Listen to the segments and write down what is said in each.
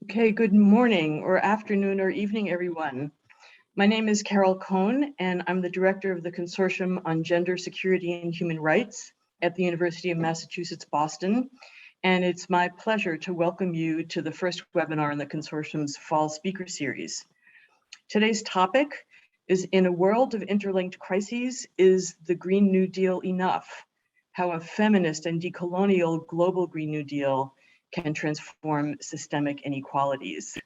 Okay, good morning or afternoon or evening, everyone. My name is Carol Cohn, and I'm the director of the Consortium on Gender Security and Human Rights at the University of Massachusetts, Boston. And it's my pleasure to welcome you to the first webinar in the consortium's fall speaker series. Today's topic is, in a world of interlinked crises, is the Green New Deal enough? How a feminist and decolonial global Green New Deal can transform systemic inequalities.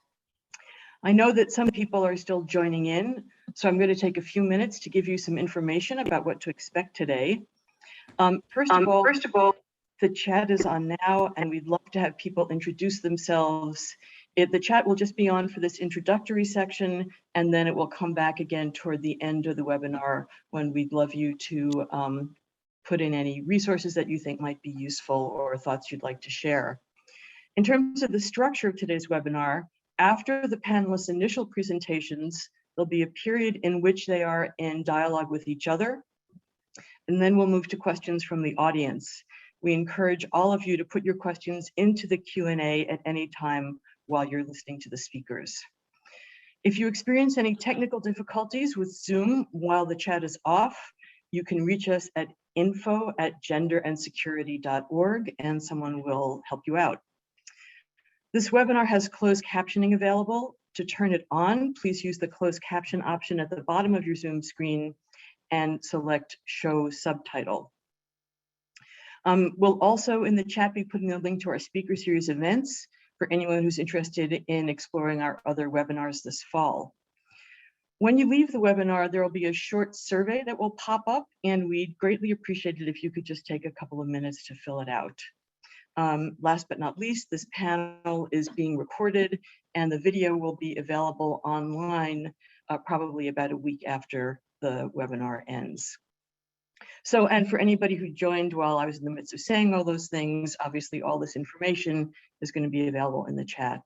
I know that some people are still joining in, so I'm going to take a few minutes to give you some information about what to expect today. First of all, the chat is on now, and we'd love to have people introduce themselves. The chat will just be on for this introductory section, and then it will come back again toward the end of the webinar when we'd love you to put in any resources that you think might be useful or thoughts you'd like to share. In terms of the structure of today's webinar, after the panelists' initial presentations, there'll be a period in which they are in dialogue with each other, and then we'll move to questions from the audience. We encourage all of you to put your questions into the Q&A at any time while you're listening to the speakers. If you experience any technical difficulties with Zoom while the chat is off, you can reach us at info@genderandsecurity.org, and someone will help you out. This webinar has closed captioning available. To turn it on, please use the closed caption option at the bottom of your Zoom screen and select Show Subtitle. We'll also in the chat be putting a link to our speaker series events for anyone who's interested in exploring our other webinars this fall. When you leave the webinar, there will be a short survey that will pop up, and we'd greatly appreciate it if you could just take a couple of minutes to fill it out. Last but not least, this panel is being recorded, and the video will be available online probably about a week after the webinar ends. So, and for anybody who joined while I was in the midst of saying all those things, obviously all this information is going to be available in the chat.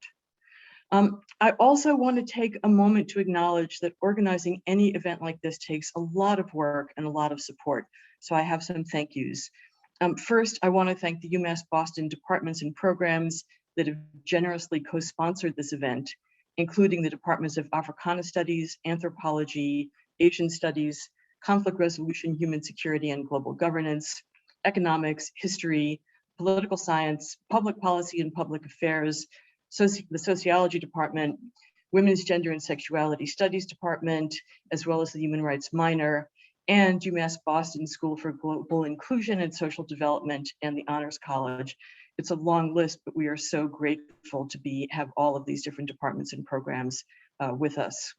I also want to take a moment to acknowledge that organizing any event like this takes a lot of work and a lot of support. So I have some thank yous. First, I want to thank the UMass Boston departments and programs that have generously co-sponsored this event, including the Departments of Africana Studies, Anthropology, Asian Studies, Conflict Resolution, Human Security and Global Governance, Economics, History, Political Science, Public Policy and Public Affairs, the Sociology Department, Women's Gender and Sexuality Studies Department, as well as the Human Rights Minor, and UMass Boston School for Global Inclusion and Social Development and the Honors College. It's a long list, but we are so grateful to have all of these different departments and programs with us.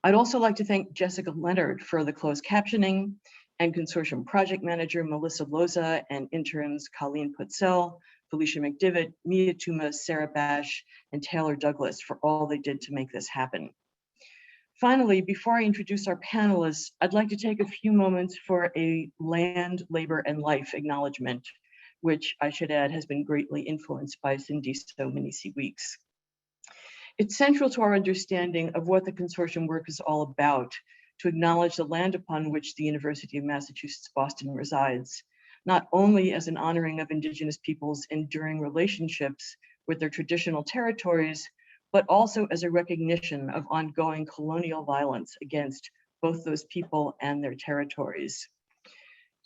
I'd also like to thank Jessica Leonard for the closed captioning, and consortium project manager Melissa Loza, and interns Colleen Putzel, Felicia McDivitt, Mia Tuma, Sarah Bash, and Taylor Douglas for all they did to make this happen. Finally, before I introduce our panelists, I'd like to take a few moments for a land, labor, and life acknowledgement, which I should add has been greatly influenced by Cindy So Many Weeks. It's central to our understanding of what the consortium work is all about, to acknowledge the land upon which the University of Massachusetts Boston resides, not only as an honoring of Indigenous peoples' enduring relationships with their traditional territories, but also as a recognition of ongoing colonial violence against both those people and their territories.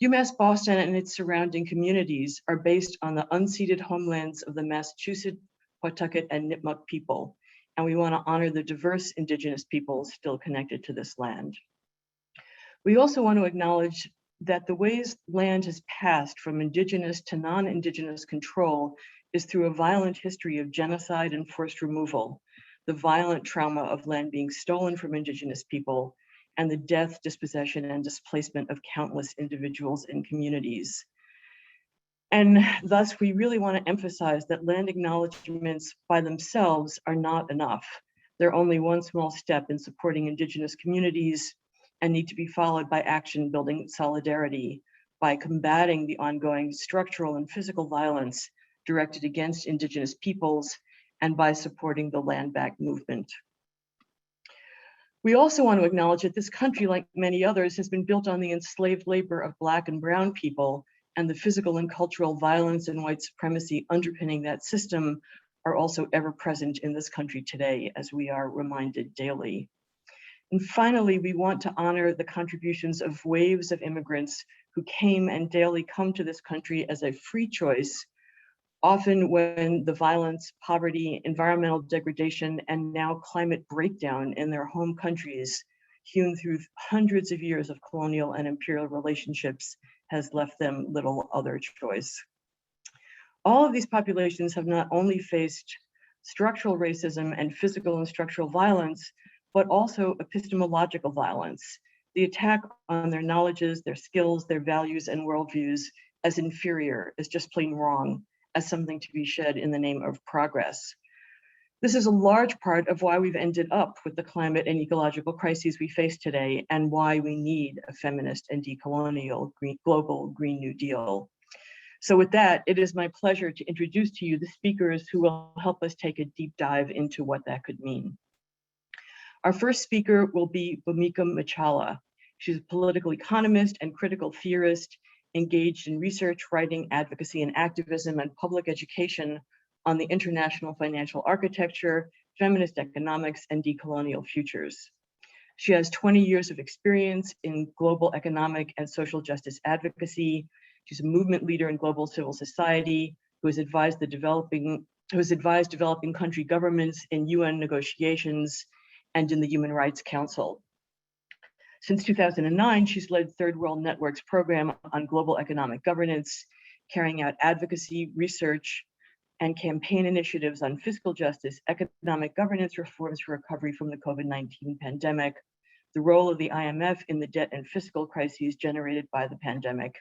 UMass Boston and its surrounding communities are based on the unceded homelands of the Massachusetts, Pawtucket, and Nipmuc people, and we want to honor the diverse Indigenous peoples still connected to this land. We also want to acknowledge that the ways land has passed from Indigenous to non-Indigenous control is through a violent history of genocide and forced removal, the violent trauma of land being stolen from Indigenous people, and the death, dispossession, and displacement of countless individuals and communities. And thus, we really want to emphasize that land acknowledgements by themselves are not enough. They're only one small step in supporting Indigenous communities and need to be followed by action building solidarity, by combating the ongoing structural and physical violence directed against Indigenous peoples, and by supporting the land back movement. We also want to acknowledge that this country, like many others, has been built on the enslaved labor of Black and Brown people, and the physical and cultural violence and white supremacy underpinning that system are also ever present in this country today, as we are reminded daily. And finally, we want to honor the contributions of waves of immigrants who came and daily come to this country as a free choice, often when the violence, poverty, environmental degradation, and now climate breakdown in their home countries, hewn through hundreds of years of colonial and imperial relationships, has left them little other choice. All of these populations have not only faced structural racism and physical and structural violence, but also epistemological violence, the attack on their knowledges, their skills, their values, and worldviews as inferior, as just plain wrong, as something to be shed in the name of progress. This is a large part of why we've ended up with the climate and ecological crises we face today, and why we need a feminist and decolonial global Green New Deal. So with that, it is my pleasure to introduce to you the speakers who will help us take a deep dive into what that could mean. Our first speaker will be Bhumika Muchhala. She's a political economist and critical theorist engaged in research, writing, advocacy, and activism and public education on the international financial architecture, feminist economics, and decolonial futures. She has 20 years of experience in global economic and social justice advocacy. She's a movement leader in global civil society who has advised developing country governments in UN negotiations and in the Human Rights Council. Since 2009, she's led Third World Network's program on global economic governance, carrying out advocacy, research, and campaign initiatives on fiscal justice, economic governance reforms for recovery from the COVID-19 pandemic, the role of the IMF in the debt and fiscal crises generated by the pandemic,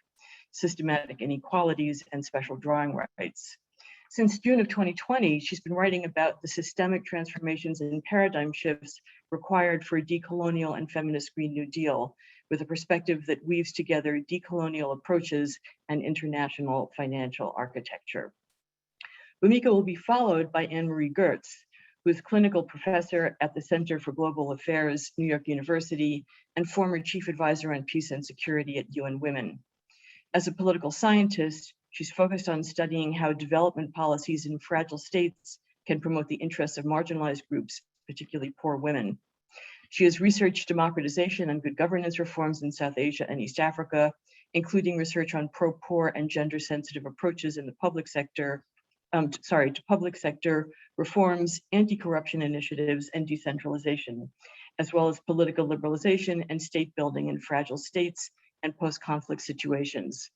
systematic inequalities, and special drawing rights. Since June of 2020, she's been writing about the systemic transformations and paradigm shifts required for a decolonial and feminist Green New Deal, with a perspective that weaves together decolonial approaches and international financial architecture. Bhumika will be followed by Anne-Marie Gertz, who is clinical professor at the Center for Global Affairs, New York University, and former chief advisor on peace and security at UN Women. As a political scientist, she's focused on studying how development policies in fragile states can promote the interests of marginalized groups, particularly poor women. She has researched democratization and good governance reforms in South Asia and East Africa, including research on pro-poor and gender-sensitive approaches in the public sector, to public sector reforms, anti-corruption initiatives, and decentralization, as well as political liberalization and state building in fragile states and post-conflict situations.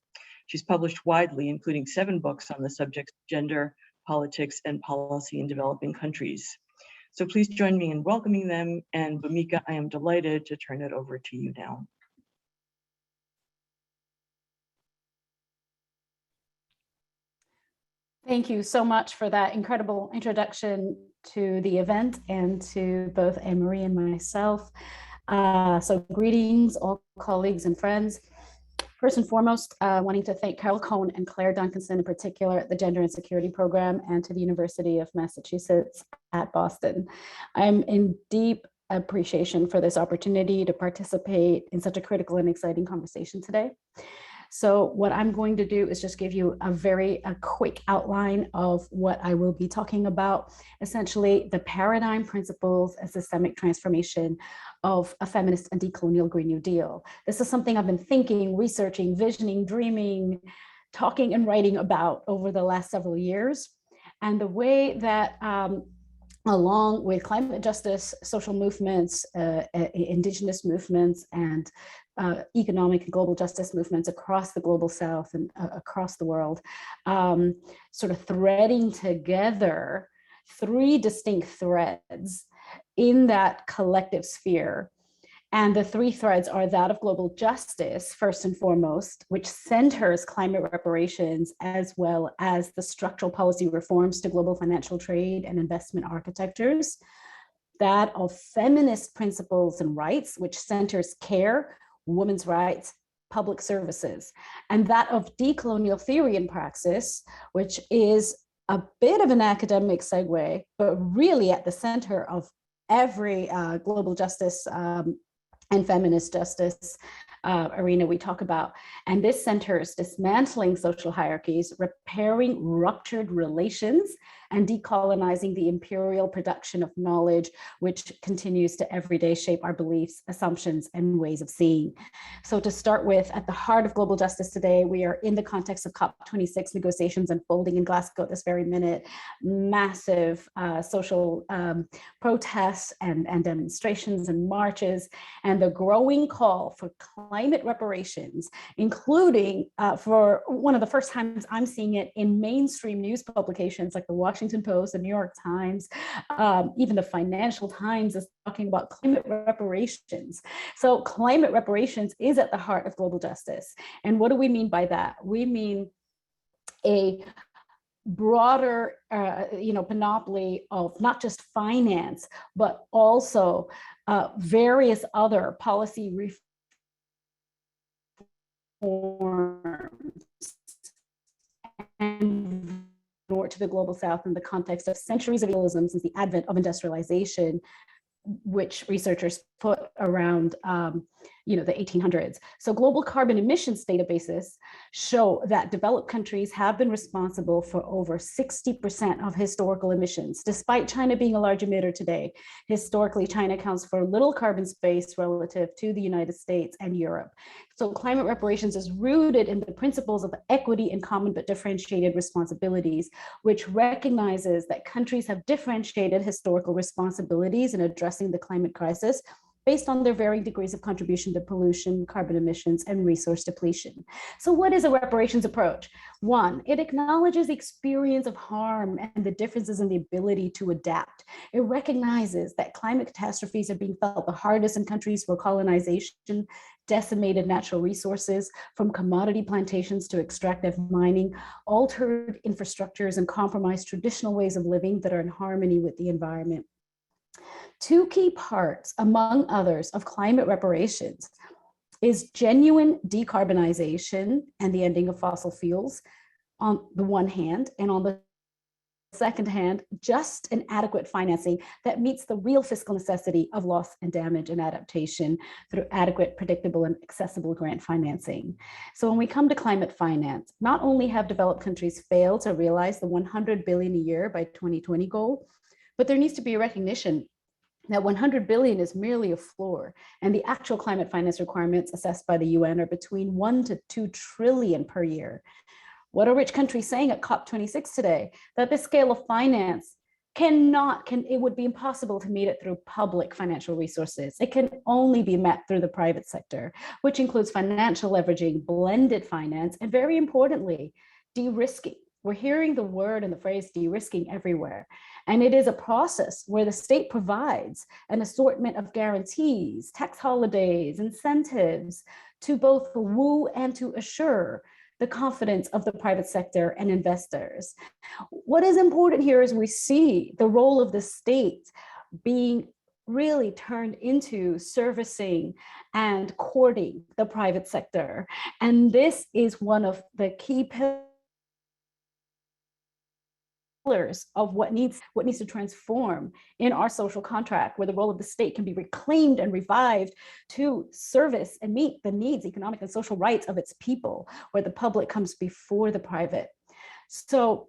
She's published widely, including 7 books on the subjects of gender, politics, and policy in developing countries. So please join me in welcoming them. And Bhumika, I am delighted to turn it over to you now. Thank you so much for that incredible introduction to the event and to both Anne-Marie and myself. So greetings, all colleagues and friends. First and foremost, wanting to thank Carol Cohn and Claire Duncanson in particular at the Gender and Security Program and to the University of Massachusetts at Boston. I'm in deep appreciation for this opportunity to participate in such a critical and exciting conversation today. So what I'm going to do is just give you a quick outline of what I will be talking about, essentially the paradigm, principles, and systemic transformation of a feminist and decolonial Green New Deal. This is something I've been thinking, researching, visioning, dreaming, talking and writing about over the last several years. And the way that along with climate justice, social movements, indigenous movements, and economic and global justice movements across the global south and across the world, sort of threading together 3 distinct threads in that collective sphere. And the 3 threads are that of global justice, first and foremost, which centers climate reparations, as well as the structural policy reforms to global financial trade and investment architectures. That of feminist principles and rights, which centers care, women's rights, public services. And that of decolonial theory and praxis, which is a bit of an academic segue, but really at the center of every global justice and feminist justice arena we talk about. And this centers dismantling social hierarchies, repairing ruptured relations, and decolonizing the imperial production of knowledge, which continues to everyday shape our beliefs, assumptions, and ways of seeing. So to start with, at the heart of global justice today, we are in the context of COP26 negotiations unfolding in Glasgow this very minute, massive social protests and demonstrations and marches, and the growing call for climate reparations, including for one of the first times I'm seeing it in mainstream news publications like the Washington Post, the New York Times, even the Financial Times is talking about climate reparations. So climate reparations is at the heart of global justice. And what do we mean by that? We mean a broader panoply of not just finance, but also various other policy reforms and to the global south in the context of centuries of illusionism since the advent of industrialization, which researchers put around the 1800s. So global carbon emissions databases show that developed countries have been responsible for over 60% of historical emissions, despite China being a large emitter today. Historically, China accounts for little carbon space relative to the United States and Europe. So climate reparations is rooted in the principles of equity and common but differentiated responsibilities, which recognizes that countries have differentiated historical responsibilities in addressing the climate crisis based on their varying degrees of contribution to pollution, carbon emissions, and resource depletion. So what is a reparations approach? One, it acknowledges the experience of harm and the differences in the ability to adapt. It recognizes that climate catastrophes are being felt the hardest in countries where colonization decimated natural resources, from commodity plantations to extractive mining, altered infrastructures, and compromised traditional ways of living that are in harmony with the environment. Two key parts, among others, of climate reparations is genuine decarbonization and the ending of fossil fuels on the one hand, and on the second hand, just and adequate financing that meets the real fiscal necessity of loss and damage and adaptation through adequate, predictable, and accessible grant financing. So when we come to climate finance, not only have developed countries failed to realize the 100 billion a year by 2020 goal, but there needs to be a recognition that 100 billion is merely a floor, and the actual climate finance requirements assessed by the UN are between 1 to 2 trillion per year. What are rich countries saying at COP26 today? That this scale of finance it would be impossible to meet it through public financial resources. It can only be met through the private sector, which includes financial leveraging, blended finance, and very importantly, de-risking. We're hearing the word and the phrase de-risking everywhere. And it is a process where the state provides an assortment of guarantees, tax holidays, incentives to both woo and to assure the confidence of the private sector and investors. What is important here is we see the role of the state being really turned into servicing and courting the private sector. And this is one of the key pillars of what needs to transform in our social contract, where the role of the state can be reclaimed and revived to service and meet the needs, economic and social rights of its people, where the public comes before the private. So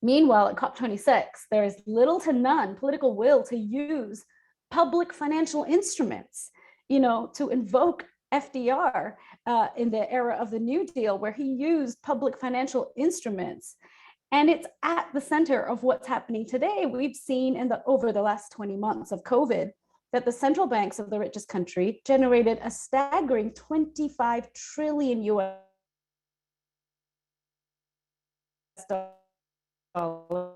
meanwhile, at COP26, there is little to none political will to use public financial instruments, to invoke FDR in the era of the New Deal, where he used public financial instruments. And it's at the center of what's happening today. We've seen over the last 20 months of COVID that the central banks of the richest country generated a staggering 25 trillion US dollars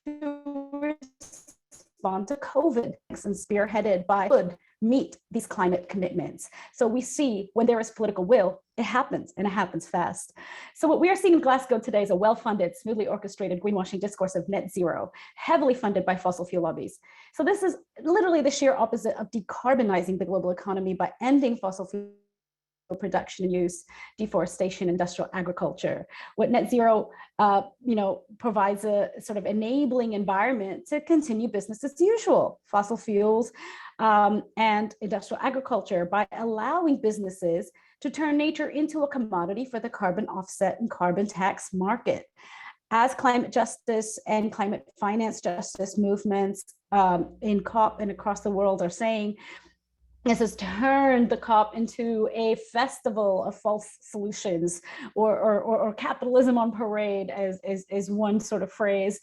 to respond to COVID, and spearheaded by would meet these climate commitments. So we see when there is political will, it happens, and it happens fast. So what we are seeing in Glasgow today is a well-funded, smoothly orchestrated greenwashing discourse of net zero, heavily funded by fossil fuel lobbies. So this is literally the sheer opposite of decarbonizing the global economy by ending fossil fuel production and use, deforestation, industrial agriculture. What net zero, provides a sort of enabling environment to continue business as usual, fossil fuels and industrial agriculture, by allowing businesses to turn nature into a commodity for the carbon offset and carbon tax market. As climate justice and climate finance justice movements in COP and across the world are saying, this has turned the COP into a festival of false solutions, or capitalism on parade, as one sort of phrase.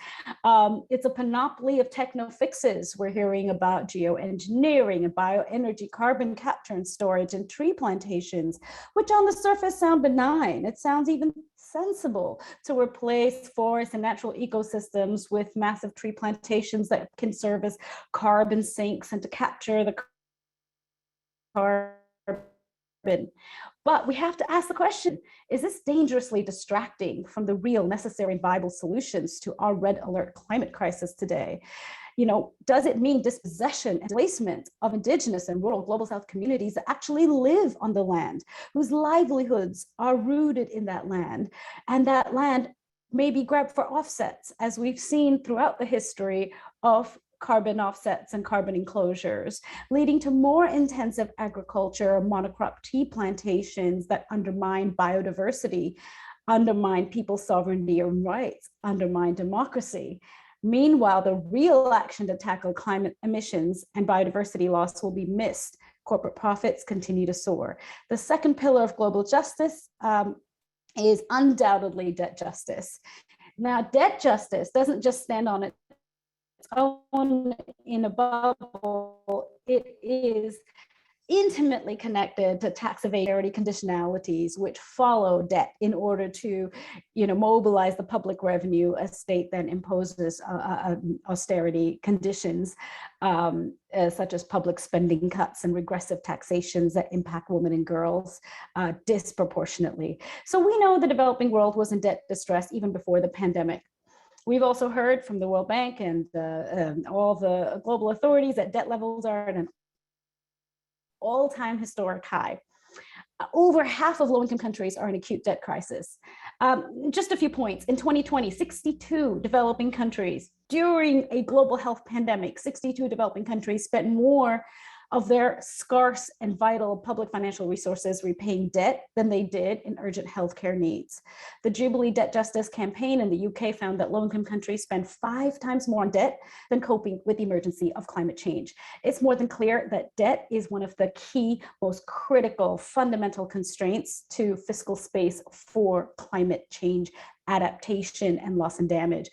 It's a panoply of techno fixes. We're hearing about geoengineering and bioenergy, carbon capture and storage, and tree plantations, which on the surface sound benign. It sounds even sensible to replace forests and natural ecosystems with massive tree plantations that can serve as carbon sinks and to capture the carbon. But we have to ask the question, is this dangerously distracting from the real, necessary, and viable solutions to our red alert climate crisis today? Does it mean dispossession and displacement of indigenous and rural global south communities that actually live on the land, whose livelihoods are rooted in that land, and that land may be grabbed for offsets, as we've seen throughout the history of carbon offsets and carbon enclosures, leading to more intensive agriculture, monocrop tea plantations that undermine biodiversity, undermine people's sovereignty and rights, undermine democracy. Meanwhile, the real action to tackle climate emissions and biodiversity loss will be missed. Corporate profits continue to soar. The second pillar of global justice is undoubtedly debt justice. Now, debt justice doesn't just stand on its own in a bubble. It is intimately connected to tax evasion conditionalities, which follow debt in order to, mobilize the public revenue. A state then imposes austerity conditions, such as public spending cuts and regressive taxations that impact women and girls disproportionately. So we know the developing world was in debt distress even before the pandemic. We've also heard from the World Bank and all the global authorities that debt levels are at an all-time historic high. Over half of low-income countries are in acute debt crisis. Just a few points. In 2020, 62 developing countries, during a global health pandemic, 62 developing countries spent more of their scarce and vital public financial resources repaying debt than they did in urgent healthcare needs. The Jubilee Debt Justice campaign in the UK found that low-income countries spend 5 times more on debt than coping with the emergency of climate change. It's more than clear that debt is one of the key, most critical, fundamental constraints to fiscal space for climate change adaptation and loss and damage.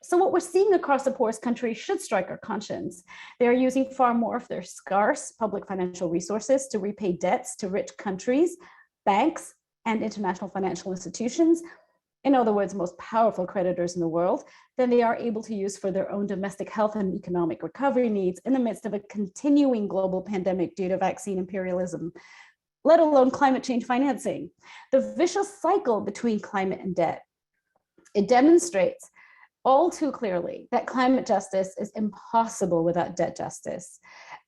So what we're seeing across the poorest countries should strike our conscience. They are using far more of their scarce public financial resources to repay debts to rich countries, banks, and international financial institutions, in other words, most powerful creditors in the world, than they are able to use for their own domestic health and economic recovery needs in the midst of a continuing global pandemic due to vaccine imperialism, let alone climate change financing. The vicious cycle between climate and debt, it demonstrates all too clearly that climate justice is impossible without debt justice.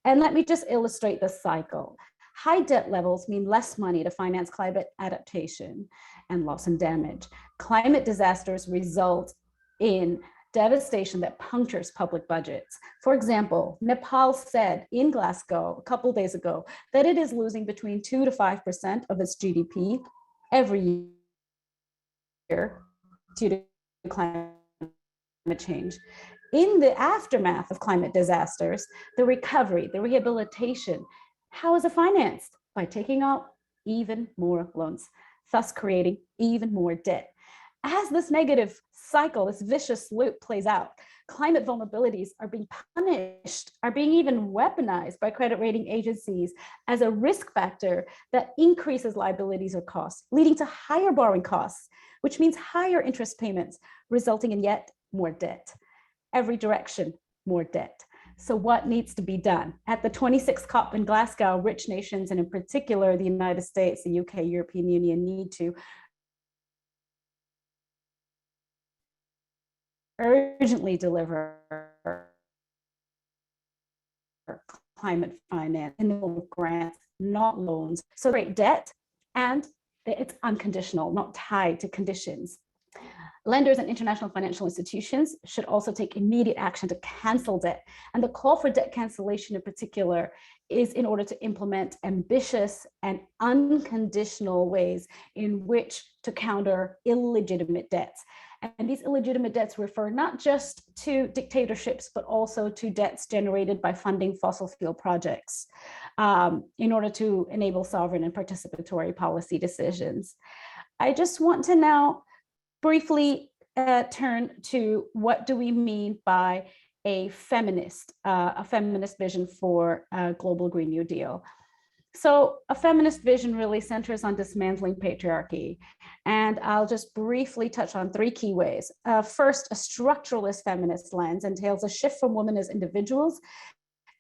And let me just illustrate the cycle. High debt levels mean less money to finance climate adaptation and loss and damage. Climate disasters result in devastation that punctures public budgets. For example, Nepal said in Glasgow a couple days ago that it is losing between 2 to 5% of its GDP every year due to climate change. In the aftermath of climate disasters, the recovery, the rehabilitation, how is it financed? By taking out even more loans, thus creating even more debt. As this negative cycle, this vicious loop plays out, climate vulnerabilities are being punished, are being even weaponized by credit rating agencies as a risk factor that increases liabilities or costs, leading to higher borrowing costs, which means higher interest payments, resulting in yet more debt. Every direction, more debt. So what needs to be done? At the 26th COP in Glasgow, rich nations, and in particular the United States, the UK, European Union, need to urgently deliver climate finance in the form of grants, not loans. So great debt and it's unconditional, not tied to conditions. Lenders and international financial institutions should also take immediate action to cancel debt. And the call for debt cancellation in particular is in order to implement ambitious and unconditional ways in which to counter illegitimate debts. And these illegitimate debts refer not just to dictatorships, but also to debts generated by funding fossil fuel projects in order to enable sovereign and participatory policy decisions. I just want to now briefly turn to what do we mean by a feminist vision for a global Green New Deal. So a feminist vision really centers on dismantling patriarchy. And I'll just briefly touch on three key ways. First, a structuralist feminist lens entails a shift from women as individuals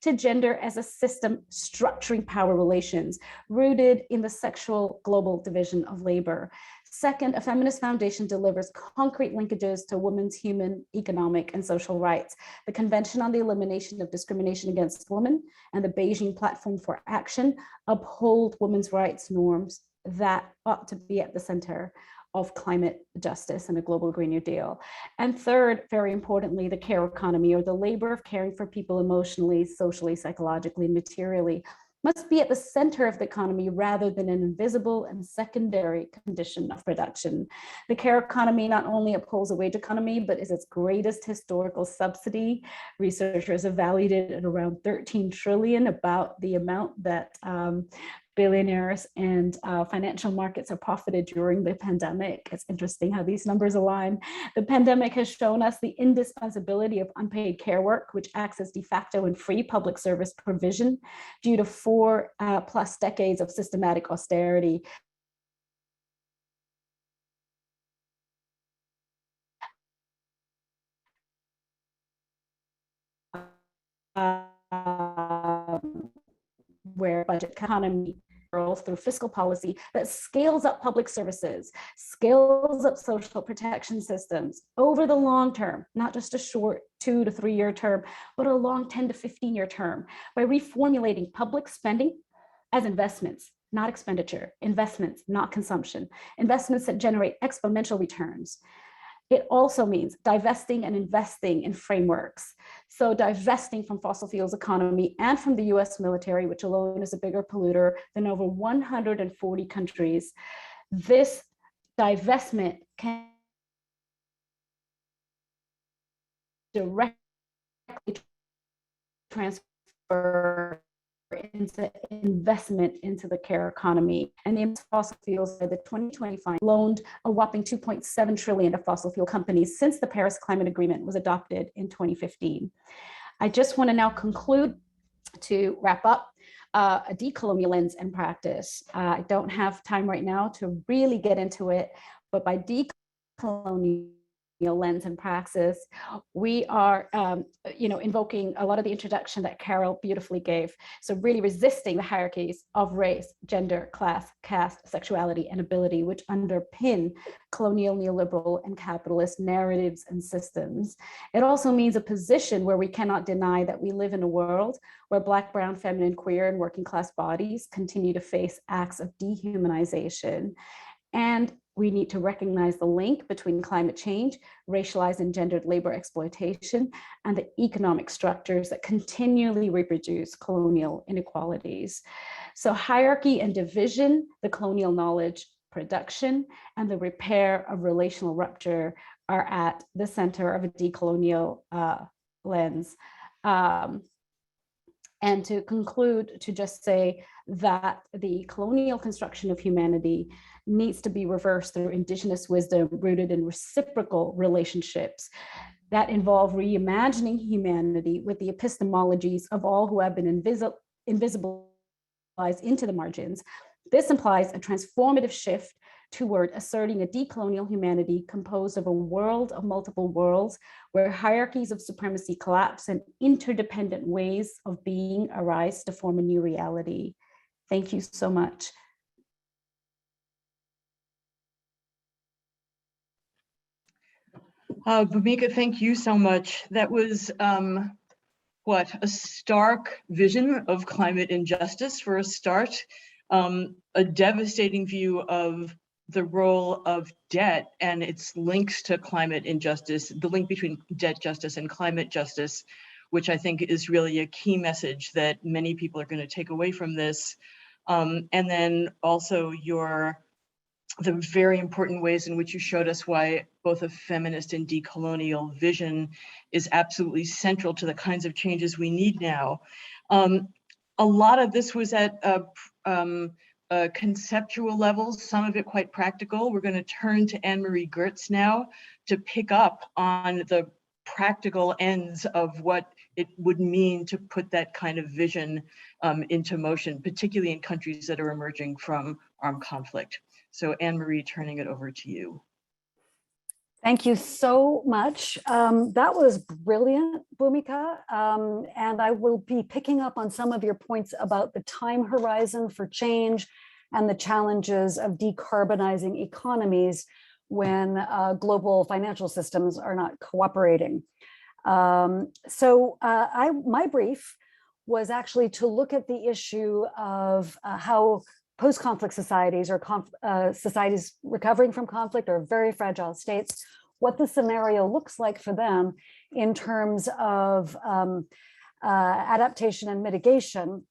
to gender as a system structuring power relations rooted in the sexual global division of labor. Second, a feminist foundation delivers concrete linkages to women's human, economic, and social rights. The Convention on the Elimination of Discrimination Against Women and the Beijing Platform for Action uphold women's rights norms that ought to be at the center of climate justice and a global Green New Deal. And third, very importantly, the care economy, or the labor of caring for people emotionally, socially, psychologically, and materially, must be at the center of the economy rather than an invisible and secondary condition of production. The care economy not only upholds a wage economy, but is its greatest historical subsidy. Researchers have valued it at around 13 trillion, about the amount that billionaires and financial markets have profited during the pandemic. It's interesting how these numbers align. The pandemic has shown us the indispensability of unpaid care work, which acts as de facto and free public service provision due to 4+ decades of systematic austerity. Where budget economy through fiscal policy that scales up public services, scales up social protection systems over the long term, not just a short 2 to 3 year term, but a long 10 to 15 year term, by reformulating public spending as investments, not expenditure, investments, not consumption, investments that generate exponential returns. It also means divesting and investing in frameworks. So divesting from fossil fuels economy and from the US military, which alone is a bigger polluter than over 140 countries. This divestment can directly transfer into investment into the care economy. And the fossil fuels by the 2025 loaned a whopping 2.7 trillion to fossil fuel companies since the Paris Climate Agreement was adopted in 2015. I just want to now conclude to wrap up a decolonial lens and practice. I don't have time right now to really get into it, but by decolonial lens and praxis, we are invoking a lot of the introduction that Carol beautifully gave. So really resisting the hierarchies of race, gender, class, caste, sexuality, and ability, which underpin colonial, neoliberal, and capitalist narratives and systems. It also means a position where we cannot deny that we live in a world where Black, brown, feminine, queer, and working class bodies continue to face acts of dehumanization. And we need to recognize the link between climate change, racialized and gendered labor exploitation, and the economic structures that continually reproduce colonial inequalities. So hierarchy and division, the colonial knowledge production, and the repair of relational rupture are at the center of a decolonial lens. And to conclude, to just say that the colonial construction of humanity needs to be reversed through indigenous wisdom rooted in reciprocal relationships that involve reimagining humanity with the epistemologies of all who have been invisibilized into the margins. This implies a transformative shift toward asserting a decolonial humanity composed of a world of multiple worlds where hierarchies of supremacy collapse and interdependent ways of being arise to form a new reality. Thank you so much. Bhumika, thank you so much. That was a stark vision of climate injustice for a start. a devastating view of the role of debt and its links to climate injustice, the link between debt justice and climate justice, which I think is really a key message that many people are going to take away from this. And then also the very important ways in which you showed us why both a feminist and decolonial vision is absolutely central to the kinds of changes we need now. A lot of this was at conceptual levels, some of it quite practical. We're going to turn to Anne-Marie Gertz now to pick up on the practical ends of what it would mean to put that kind of vision into motion, particularly in countries that are emerging from armed conflict. So Anne-Marie, turning it over to you. Thank you so much. That was brilliant, Bhumika. And I will be picking up on some of your points about the time horizon for change and the challenges of decarbonizing economies when global financial systems are not cooperating. My brief was actually to look at the issue of how post-conflict societies or societies recovering from conflict or very fragile states, what the scenario looks like for them in terms of adaptation and mitigation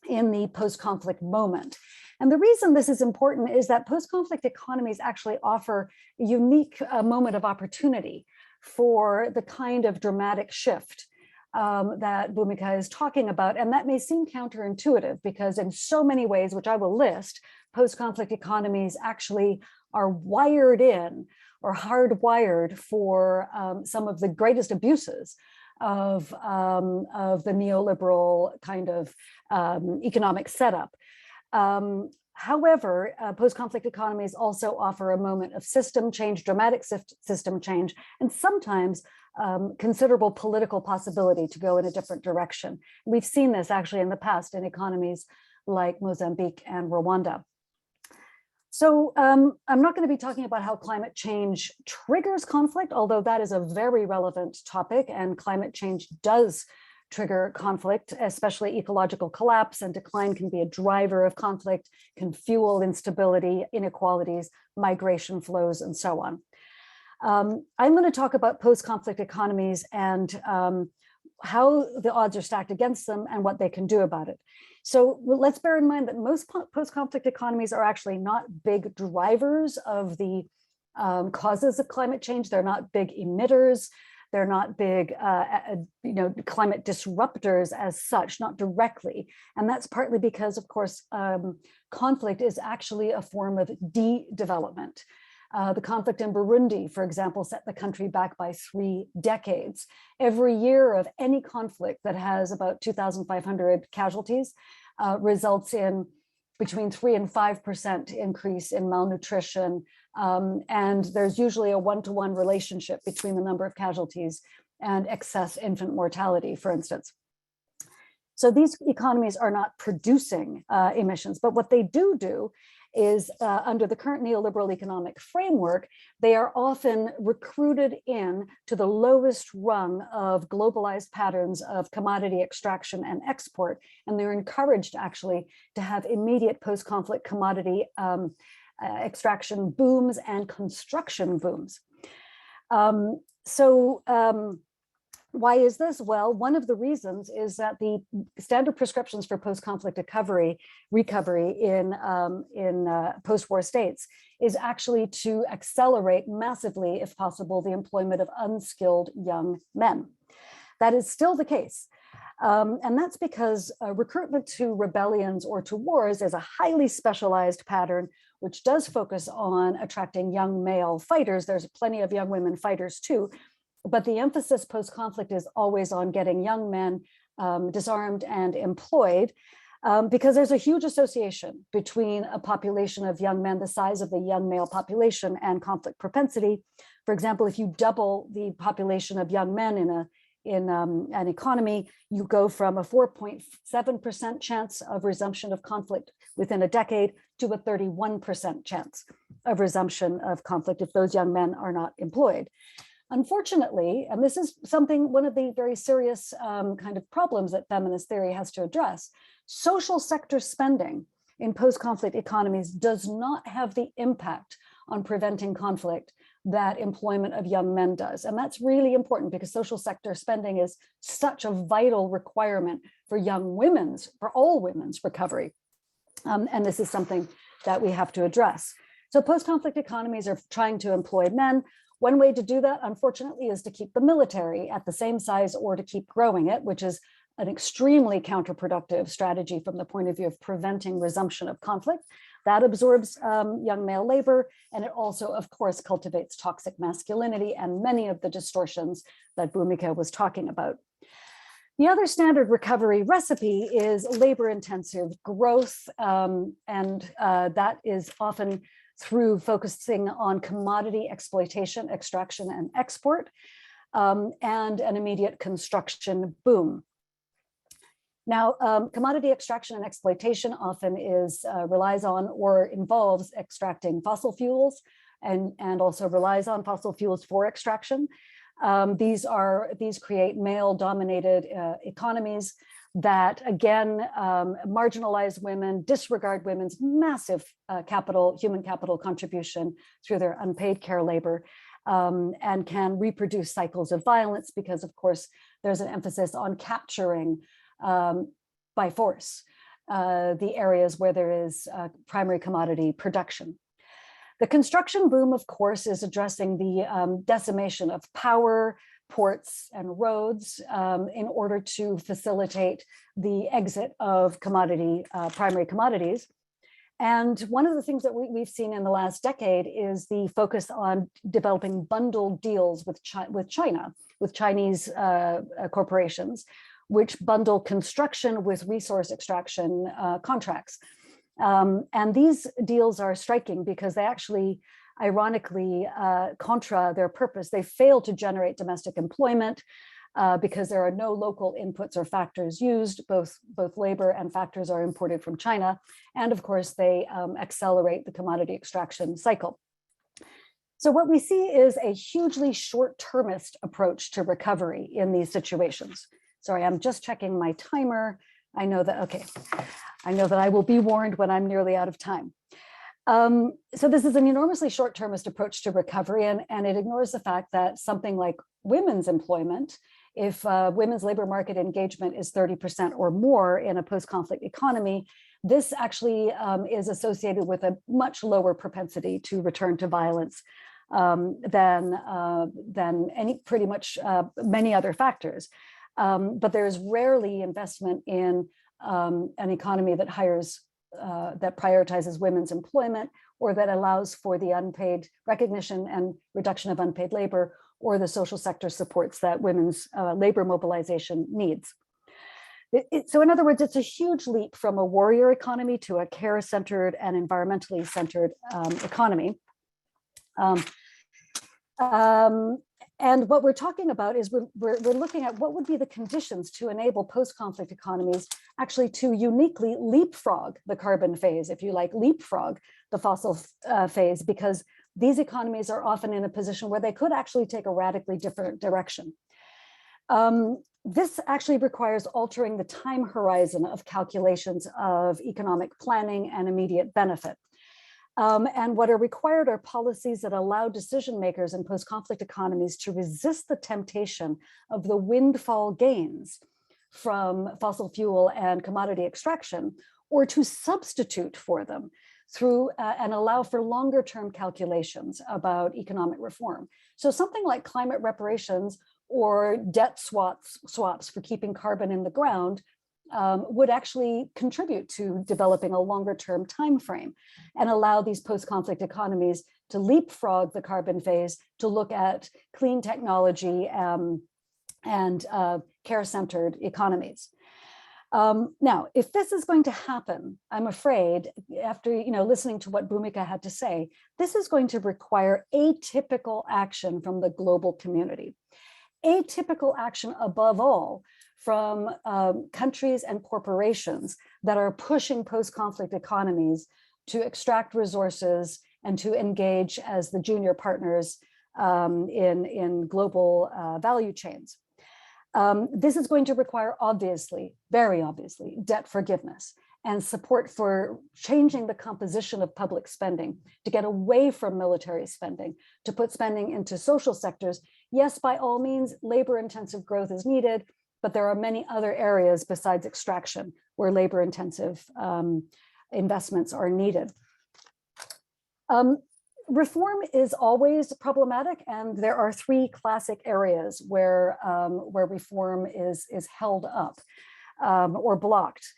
in the post-conflict moment. And the reason this is important is that post-conflict economies actually offer a unique moment of opportunity for the kind of dramatic shift that Bhumika is talking about. And that may seem counterintuitive because in so many ways, which I will list, post-conflict economies actually are wired in or hardwired for some of the greatest abuses of the neoliberal kind of economic setup. However, post-conflict economies also offer a moment of system change, dramatic system change, and sometimes considerable political possibility to go in a different direction. We've seen this actually in the past in economies like Mozambique and Rwanda. So I'm not going to be talking about how climate change triggers conflict, although that is a very relevant topic, and climate change does trigger conflict, especially ecological collapse and decline can be a driver of conflict, can fuel instability, inequalities, migration flows, and so on. I'm going to talk about post-conflict economies and how the odds are stacked against them and what they can do about it. So let's bear in mind that most post-conflict economies are actually not big drivers of the causes of climate change. They're not big emitters. They're not big, climate disruptors as such, not directly. And that's partly because, of course, conflict is actually a form of de-development. The conflict in Burundi, for example, set the country back by 3 decades. Every year of any conflict that has about 2,500 casualties results in between 3 and 5% increase in malnutrition. And there's usually a one-to-one relationship between the number of casualties and excess infant mortality, for instance. So these economies are not producing emissions, but what they do is under the current neoliberal economic framework, they are often recruited in to the lowest rung of globalized patterns of commodity extraction and export. And they're encouraged actually to have immediate post-conflict commodity extraction booms and construction booms. Why is this? Well, one of the reasons is that the standard prescriptions for post-conflict recovery in post-war states is actually to accelerate massively, if possible, the employment of unskilled young men. That is still the case. And that's because recruitment to rebellions or to wars is a highly specialized pattern, which does focus on attracting young male fighters. There's plenty of young women fighters too. But the emphasis post-conflict is always on getting young men disarmed and employed because there's a huge association between a population of young men, the size of the young male population, and conflict propensity. For example, if you double the population of young men in an economy, you go from a 4.7% chance of resumption of conflict within a decade to a 31% chance of resumption of conflict if those young men are not employed. Unfortunately, and this is one of the very serious kind of problems that feminist theory has to address, social sector spending in post-conflict economies does not have the impact on preventing conflict that employment of young men does. And that's really important because social sector spending is such a vital requirement for all women's recovery. And this is something that we have to address. So post-conflict economies are trying to employ men. One way to do that, unfortunately, is to keep the military at the same size or to keep growing it, which is an extremely counterproductive strategy from the point of view of preventing resumption of conflict. That absorbs young male labor, and it also, of course, cultivates toxic masculinity and many of the distortions that Bhumika was talking about. The other standard recovery recipe is labor-intensive growth, and that is often through focusing on commodity exploitation, extraction, and export, and an immediate construction boom. Now, commodity extraction and exploitation often relies on or involves extracting fossil fuels and also relies on fossil fuels for extraction. These create male-dominated economies that, again, marginalize women, disregard women's massive human capital contribution through their unpaid care labor, and can reproduce cycles of violence because, of course, there's an emphasis on capturing by force the areas where there is primary commodity production. The construction boom, of course, is addressing the decimation of power, ports, and roads in order to facilitate the exit of primary commodities. And one of the things that we've seen in the last decade is the focus on developing bundled deals with China, with Chinese corporations, which bundle construction with resource extraction contracts. And these deals are striking because they actually, ironically, contra their purpose. They fail to generate domestic employment because there are no local inputs or factors used. Both labor and factors are imported from China. And of course, they accelerate the commodity extraction cycle. So what we see is a hugely short-termist approach to recovery in these situations. Sorry, I'm just checking my timer. I know that I will be warned when I'm nearly out of time. So this is an enormously short-termist approach to recovery, and it ignores the fact that something like women's employment, if women's labor market engagement is 30% or more in a post-conflict economy, this actually is associated with a much lower propensity to return to violence than many other factors. But there is rarely investment in an economy that that prioritizes women's employment, or that allows for the unpaid recognition and reduction of unpaid labor, or the social sector supports that women's labor mobilization needs. So in other words, it's a huge leap from a warrior economy to a care-centered and environmentally centered economy. And what we're talking about is we're looking at what would be the conditions to enable post-conflict economies actually to uniquely leapfrog the carbon phase, if you like, leapfrog the fossil phase, because these economies are often in a position where they could actually take a radically different direction. This actually requires altering the time horizon of calculations of economic planning and immediate benefit. And what are required are policies that allow decision makers in post-conflict economies to resist the temptation of the windfall gains from fossil fuel and commodity extraction, or to substitute for them through and allow for longer term calculations about economic reform. So something like climate reparations or debt swaps for keeping carbon in the ground would actually contribute to developing a longer term time frame and allow these post-conflict economies to leapfrog the carbon phase, to look at clean technology and care-centered economies. Now, if this is going to happen, I'm afraid, after listening to what Bhumika had to say, this is going to require atypical action from the global community. Atypical action above all from countries and corporations that are pushing post-conflict economies to extract resources and to engage as the junior partners in global value chains. This is going to require, obviously, very obviously, debt forgiveness. and support for changing the composition of public spending, to get away from military spending, to put spending into social sectors. Yes, by all means, labor-intensive growth is needed, but there are many other areas besides extraction where labor-intensive investments are needed. Reform is always problematic, and there are three classic areas where reform is held up or blocked.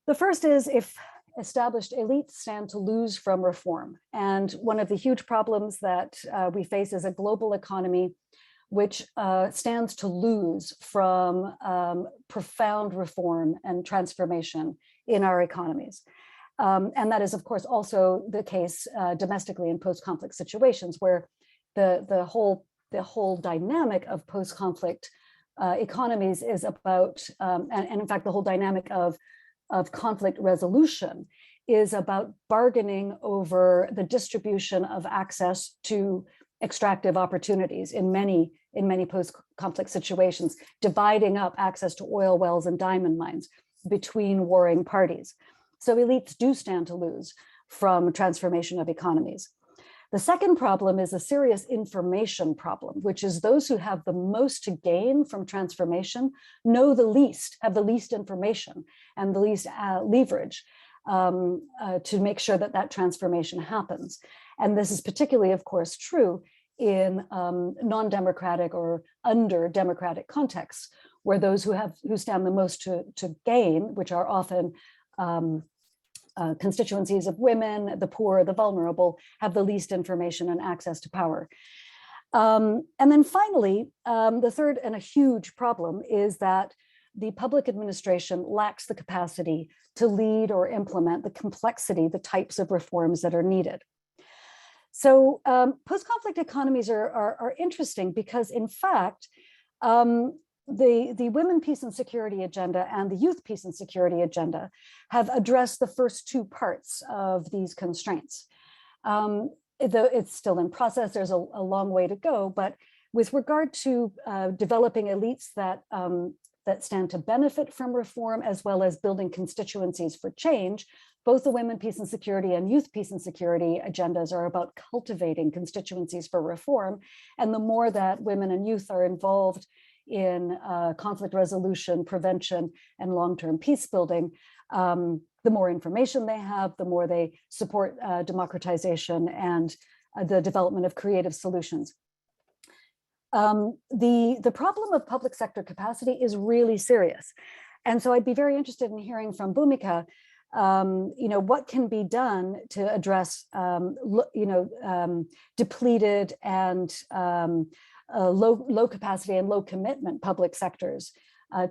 The first is if established elites stand to lose from reform. And one of the huge problems that we face is a global economy which stands to lose from profound reform and transformation in our economies. And that is, of course, also the case domestically in post-conflict situations, where the whole dynamic of post-conflict economies is about, and in fact, the whole dynamic of conflict resolution is about bargaining over the distribution of access to extractive opportunities in many post-conflict situations, dividing up access to oil wells and diamond mines between warring parties. So elites do stand to lose from transformation of economies. The second problem is a serious information problem, which is those who have the most to gain from transformation know the least, have the least information and the least leverage to make sure that that transformation happens. And this is particularly, of course, true in non-democratic or under-democratic contexts, where those who stand the most to gain, which are often constituencies of women, the poor, the vulnerable, have the least information and access to power. And then finally, the third and a huge problem is that the public administration lacks the capacity to lead or implement the complexity, the types of reforms that are needed. So post-conflict economies are interesting because, in fact, the Women, Peace and Security agenda and the Youth, Peace and Security agenda have addressed the first two parts of these constraints. It's still in process, there's a long way to go, but with regard to developing elites that stand to benefit from reform, as well as building constituencies for change, both the Women, Peace and Security and Youth, Peace and Security agendas are about cultivating constituencies for reform. And the more that women and youth are involved in conflict resolution, prevention, and long-term peace building, the more information they have, the more they support democratization and the development of creative solutions. The problem of public sector capacity is really serious. And so I'd be very interested in hearing from Bhumika, what can be done to address, depleted and low capacity and low commitment public sectors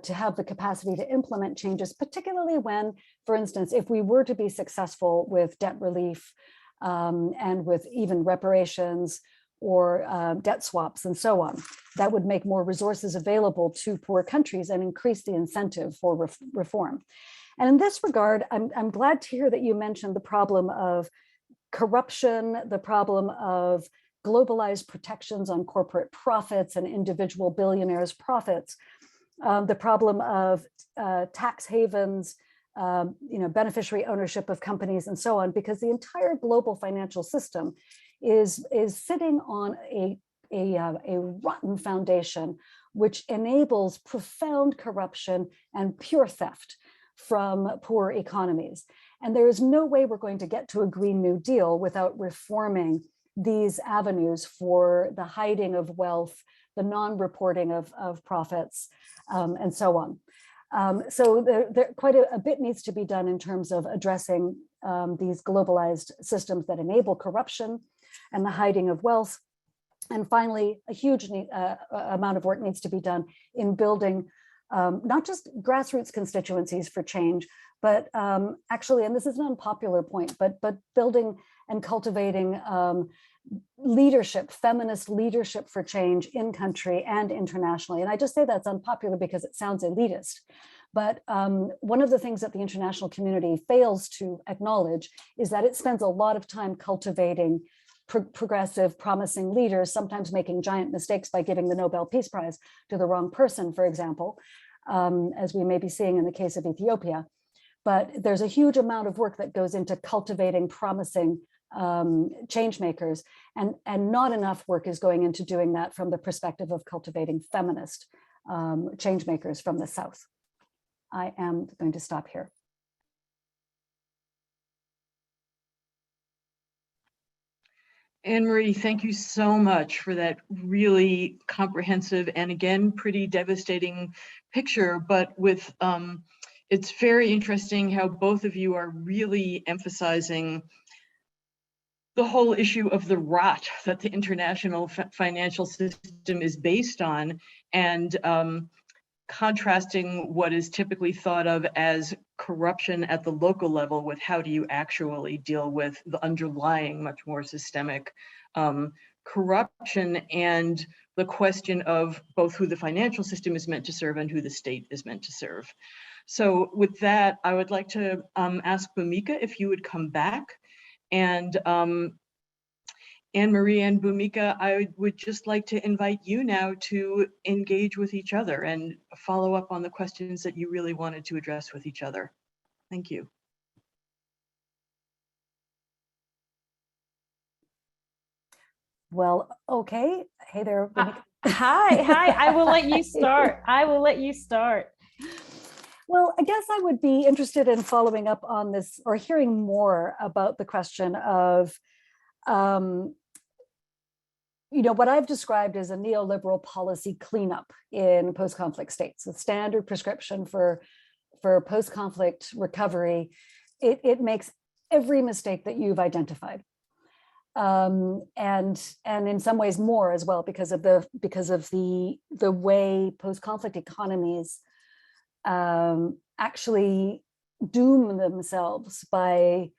to have the capacity to implement changes, particularly when, for instance, if we were to be successful with debt relief and with even reparations or debt swaps and so on, that would make more resources available to poor countries and increase the incentive for reform. And in this regard, I'm glad to hear that you mentioned the problem of corruption, the problem of globalized protections on corporate profits and individual billionaires' profits, the problem of tax havens, beneficiary ownership of companies and so on, because the entire global financial system is sitting on a rotten foundation, which enables profound corruption and pure theft from poor economies. And there is no way we're going to get to a Green New Deal without reforming these avenues for the hiding of wealth, the non-reporting of profits, and so on. So there quite a bit needs to be done in terms of addressing these globalized systems that enable corruption and the hiding of wealth. And finally, a huge amount of work needs to be done in building not just grassroots constituencies for change, but actually, and this is an unpopular point, but building and cultivating leadership, feminist leadership for change in country and internationally. And I just say that's unpopular because it sounds elitist. But one of the things that the international community fails to acknowledge is that it spends a lot of time cultivating progressive, promising leaders, sometimes making giant mistakes by giving the Nobel Peace Prize to the wrong person, for example, as we may be seeing in the case of Ethiopia. but there's a huge amount of work that goes into cultivating promising change makers, and not enough work is going into doing that from the perspective of cultivating feminist change makers from the South. I am going to stop here. Anne-Marie, thank you so much for that really comprehensive and again, pretty devastating picture, but with, it's very interesting how both of you are really emphasizing the whole issue of the rot that the international financial system is based on, and contrasting what is typically thought of as corruption at the local level with how do you actually deal with the underlying, much more systemic corruption, and the question of both who the financial system is meant to serve and who the state is meant to serve. So with that, I would like to ask Bhumika if you would come back. And Anne-Marie and Bhumika, I would just like to invite you now to engage with each other and follow up on the questions that you really wanted to address with each other. Thank you. Well, okay. Hey there, Bhumika. Hi, I will let you start. I will let you start. Well, I guess I would be interested in following up on this or hearing more about the question of, what I've described as a neoliberal policy cleanup in post-conflict states, the standard prescription for post-conflict recovery. It makes every mistake that you've identified. And in some ways more as well, because of the way post-conflict economies actually doom themselves by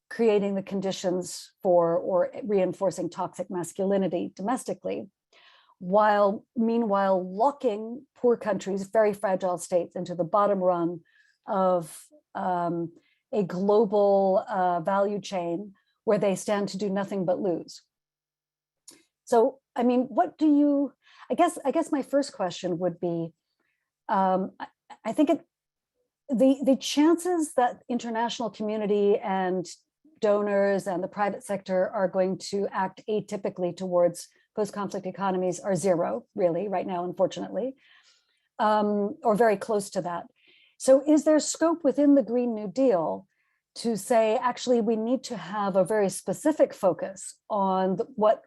creating the conditions for or reinforcing toxic masculinity domestically, while meanwhile locking poor countries, very fragile states, into the bottom rung of a global value chain where they stand to do nothing but lose. So, I mean, what do you, I guess my first question would be, I think the chances that international community and donors and the private sector are going to act atypically towards post-conflict economies are zero, really, right now, unfortunately, or very close to that. So is there scope within the Green New Deal to say, actually, we need to have a very specific focus on what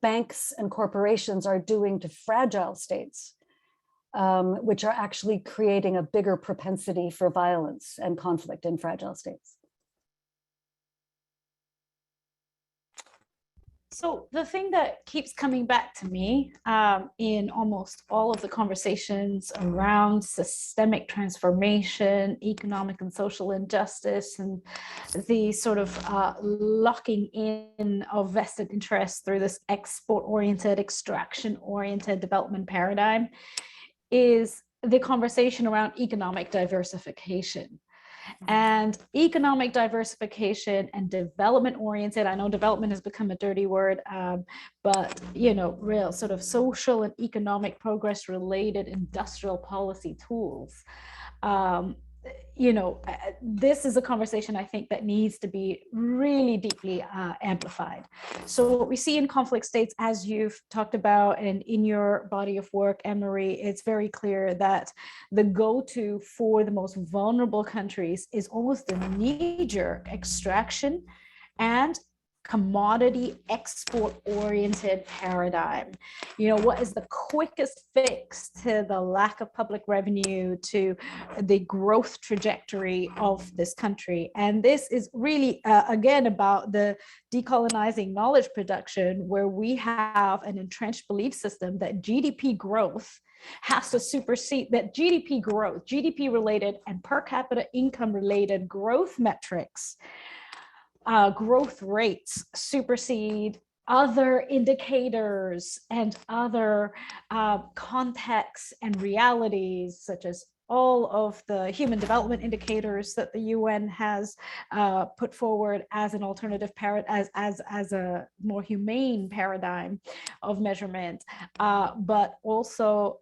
banks and corporations are doing to fragile states, which are actually creating a bigger propensity for violence and conflict in fragile states? So the thing that keeps coming back to me in almost all of the conversations around systemic transformation, economic and social injustice, and the sort of locking in of vested interests through this export-oriented, extraction-oriented development paradigm is the conversation around economic diversification. And economic diversification and development oriented, I know development has become a dirty word, but real sort of social and economic progress related industrial policy tools. This is a conversation I think that needs to be really deeply amplified. So what we see in conflict states, as you've talked about, and in your body of work, Anne-Marie, it's very clear that the go-to for the most vulnerable countries is almost a knee-jerk extraction and commodity export-oriented paradigm. What is the quickest fix to the lack of public revenue, to the growth trajectory of this country? And this is really, again, about the decolonizing knowledge production, where we have an entrenched belief system that GDP growth has to supersede, that GDP growth, GDP-related and per capita income-related growth metrics, growth rates supersede other indicators and other contexts and realities, such as all of the human development indicators that the UN has put forward as an alternative paradigm, as a more humane paradigm of measurement, but also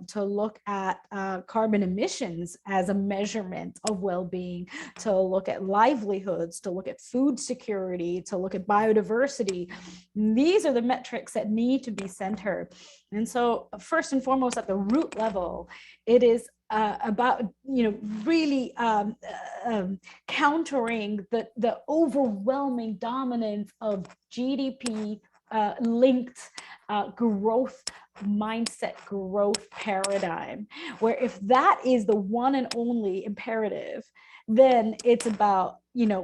to look at carbon emissions as a measurement of well-being, to look at livelihoods, to look at food security, to look at biodiversity. These are the metrics that need to be centered. And so first and foremost, at the root level, it is about, really countering the overwhelming dominance of GDP linked growth mindset, growth paradigm, where if that is the one and only imperative, then it's about,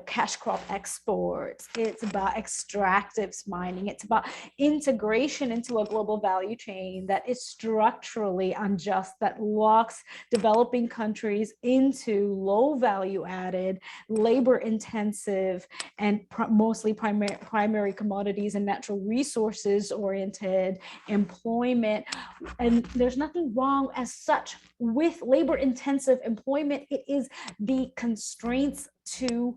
cash crop exports, it's about extractives mining, it's about integration into a global value chain that is structurally unjust, that locks developing countries into low value added, labor intensive, and mostly primary commodities and natural resources oriented employment. And there's nothing wrong as such with labor intensive employment. It is the constraints to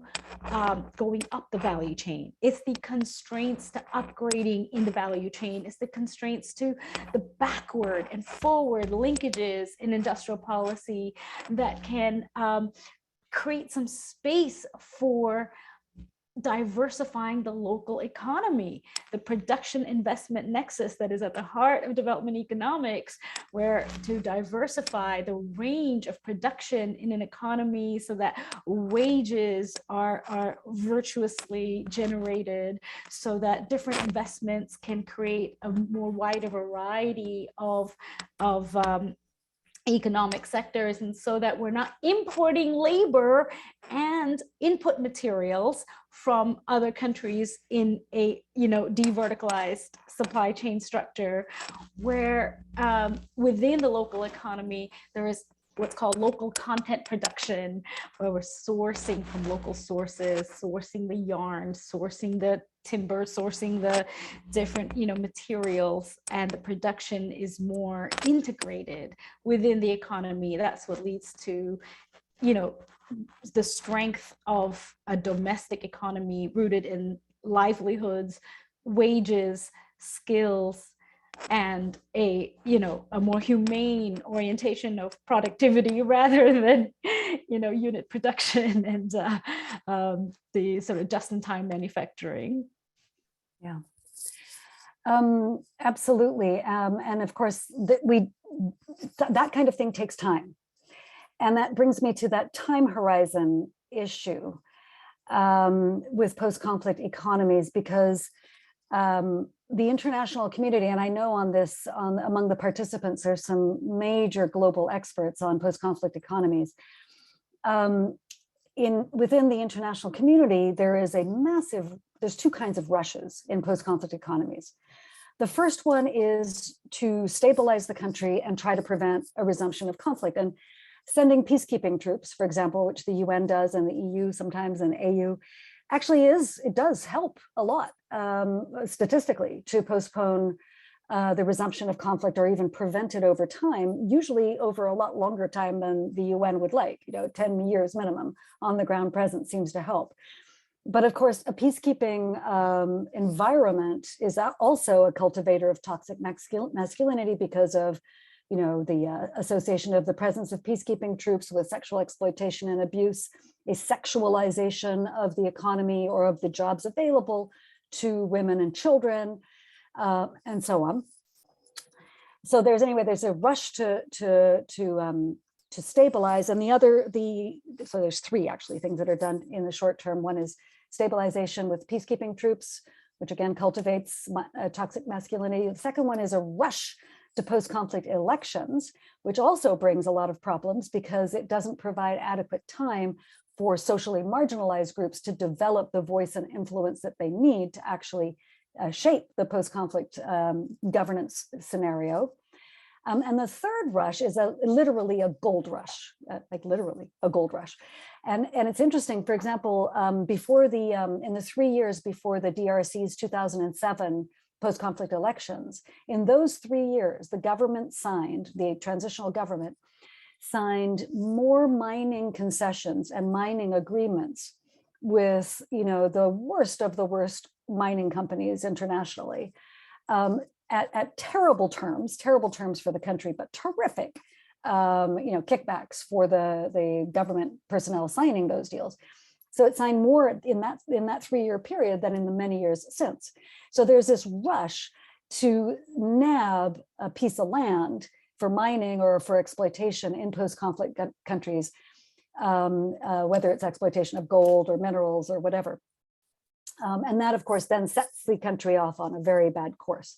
going up the value chain. It's the constraints to upgrading in the value chain. It's the constraints to the backward and forward linkages in industrial policy that can create some space for diversifying the local economy, the production investment nexus that is at the heart of development economics, where to diversify the range of production in an economy so that wages are virtuously generated, so that different investments can create a more wider variety of economic sectors, and so that we're not importing labor and input materials from other countries in a de-verticalized supply chain structure, where within the local economy there is what's called local content production, where we're sourcing from local sources, sourcing the yarn, sourcing the timber, sourcing the different materials, and the production is more integrated within the economy. That's what leads to the strength of a domestic economy rooted in livelihoods, wages, skills, and a more humane orientation of productivity rather than unit production and the sort of just-in-time manufacturing. Yeah, absolutely. And of course, that kind of thing takes time. And that brings me to that time horizon issue with post-conflict economies, because the international community, and I know among the participants, there's some major global experts on post-conflict economies. Within the international community, there's two kinds of rushes in post-conflict economies. The first one is to stabilize the country and try to prevent a resumption of conflict. And sending peacekeeping troops, for example, which the UN does and the EU sometimes and AU, actually it does help a lot statistically to postpone the resumption of conflict or even prevent it over time, usually over a lot longer time than the UN would like. 10 years minimum on the ground presence seems to help. But of course, a peacekeeping environment is also a cultivator of toxic masculinity because of the association of the presence of peacekeeping troops with sexual exploitation and abuse, a sexualization of the economy or of the jobs available to women and children, and so on. So there's a rush to stabilize, and so there's three actually things that are done in the short term. One is stabilization with peacekeeping troops, which again cultivates toxic masculinity. The second one is a rush to post-conflict elections, which also brings a lot of problems because it doesn't provide adequate time for socially marginalized groups to develop the voice and influence that they need to actually shape the post-conflict governance scenario. And the third rush is literally a gold rush, like literally a gold rush. And it's interesting, for example, in the 3 years before the DRC's 2007 post-conflict elections, in those 3 years, the transitional government signed more mining concessions and mining agreements with, the worst of the worst mining companies internationally, at terrible terms for the country, but terrific, kickbacks for the government personnel signing those deals. So it signed more in that 3-year period than in the many years since. So there's this rush to nab a piece of land for mining or for exploitation in post-conflict countries, whether it's exploitation of gold or minerals or whatever. And that, of course, then sets the country off on a very bad course.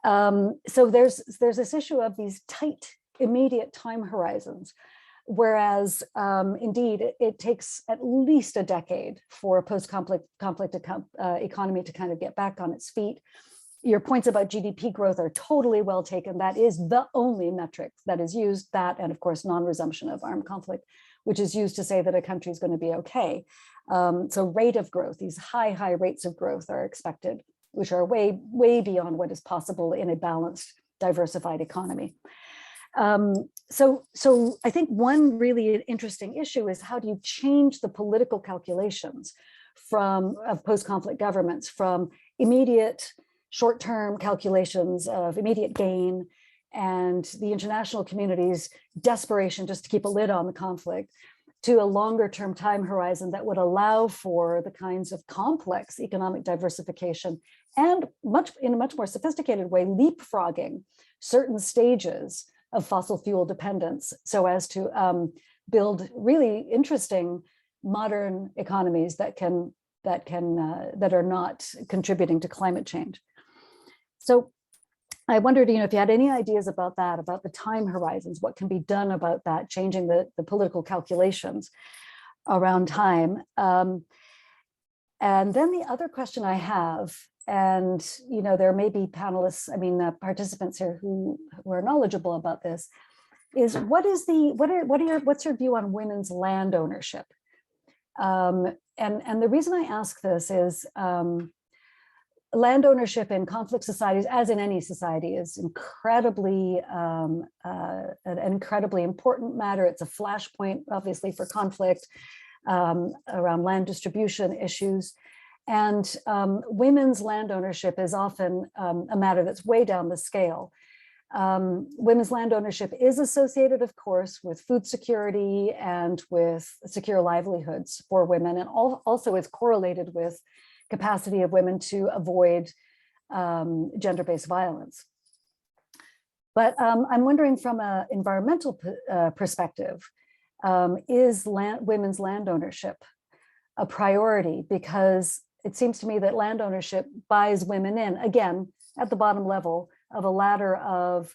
So there's this issue of these tight, immediate time horizons, whereas indeed it takes at least a decade for a post-conflict economy to kind of get back on its feet. Your points about GDP growth are totally well taken. That is the only metric that is used, that and of course non-resumption of armed conflict, which is used to say that a country is going to be okay. So rate of growth, these high rates of growth are expected, which are way beyond what is possible in a balanced, diversified economy. So I think one really interesting issue is, how do you change the political calculations of post-conflict governments from immediate short-term calculations of immediate gain and the international community's desperation just to keep a lid on the conflict, to a longer-term time horizon that would allow for the kinds of complex economic diversification and in a much more sophisticated way, leapfrogging certain stages of fossil fuel dependence, so as to build really interesting modern economies that are not contributing to climate change. So I wondered, if you had any ideas about that, about the time horizons, what can be done about that, changing the political calculations around time. And then the other question I have, and there may be panelists, participants here who are knowledgeable about this, is what's your view on women's land ownership? And the reason I ask this is, land ownership in conflict societies, as in any society, is an incredibly important matter. It's a flashpoint, obviously, for conflict around land distribution issues. And women's land ownership is often a matter that's way down the scale. Women's land ownership is associated, of course, with food security and with secure livelihoods for women, and also is correlated with capacity of women to avoid gender-based violence. But I'm wondering, from an environmental perspective, is women's land ownership a priority? Because it seems to me that land ownership buys women in, again, at the bottom level of a ladder of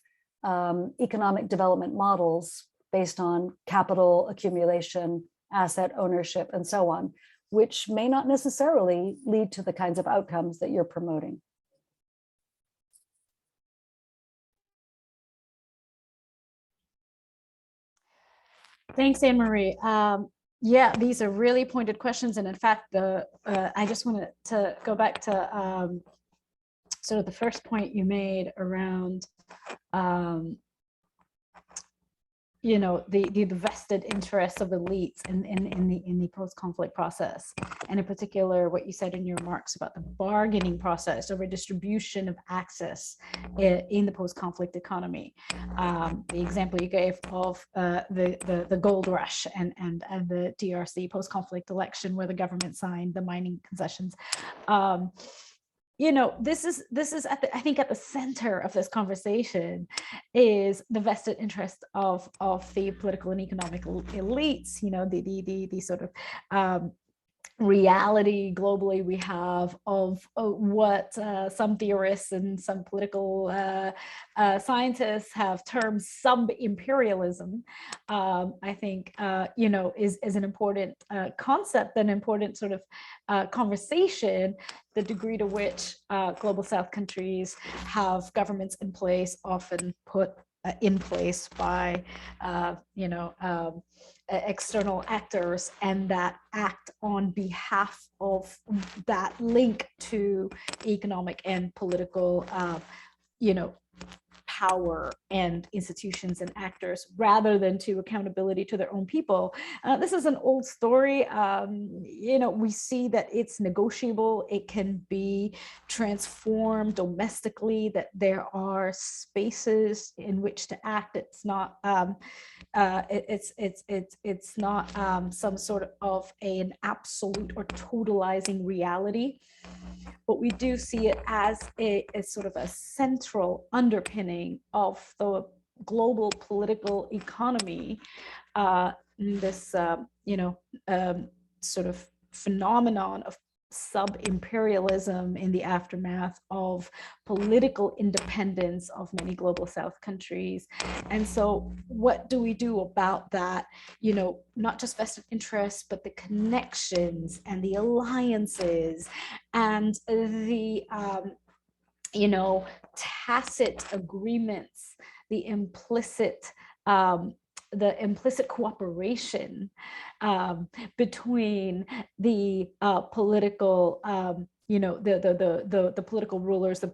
economic development models based on capital accumulation, asset ownership, and so on, which may not necessarily lead to the kinds of outcomes that you're promoting. Thanks, Anne-Marie. Yeah, these are really pointed questions. And in fact, I just wanted to go back to sort of the first point you made around the vested interests of elites in the post-conflict process, and in particular what you said in your remarks about the bargaining process over distribution of access in the post-conflict economy. The example you gave of the gold rush and the DRC post-conflict election, where the government signed the mining concessions. This is I think at the center of this conversation is the vested interest of the political and economic elites. The sort of reality globally we have of what some theorists and some political scientists have termed sub-imperialism. I think is an important concept, an important sort of conversation. The degree to which global South countries have governments in place, often put in place by external actors, and that act on behalf of that link to economic and political power and institutions and actors rather than to accountability to their own people. This is an old story. We see that it's negotiable. It can be transformed domestically, that there are spaces in which to act. It's not it's not some sort of an absolute or totalizing reality, but we do see it as a sort of a central underpinning of the global political economy. This sort of phenomenon of sub-imperialism in the aftermath of political independence of many global South countries. And so what do we do about that? Not just vested interests, but the connections and the alliances and the tacit agreements, the implicit cooperation between the political, the political rulers, the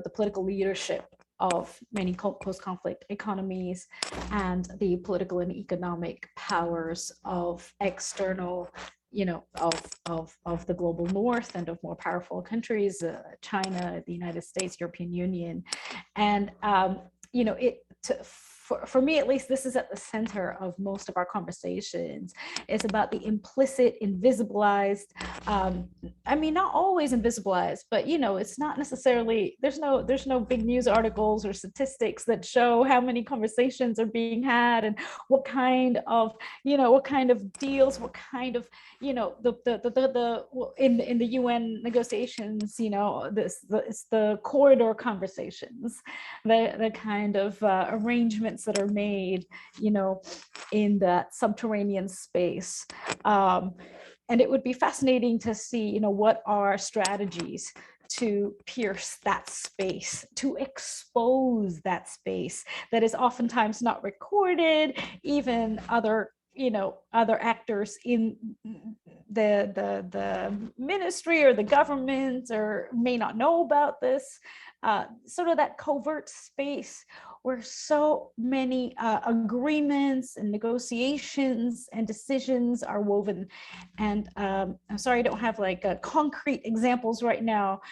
political leadership of many post-conflict economies, and the political and economic powers of external, of the global north and of more powerful countries, China, the United States, European Union, and for me, at least, this is at the center of most of our conversations. It's about the implicit, invisibilized, not always invisibilized, but, it's not necessarily, there's no big news articles or statistics that show how many conversations are being had and what kind of deals, what kind of, in the UN negotiations, it's the corridor conversations, the kind of arrangements that are made, in that subterranean space. And it would be fascinating to see, what are strategies to pierce that space, to expose that space that is oftentimes not recorded. Even other actors in the ministry or the government or may not know about this, sort of that covert space where so many agreements and negotiations and decisions are woven. And I'm sorry, I don't have concrete examples right now,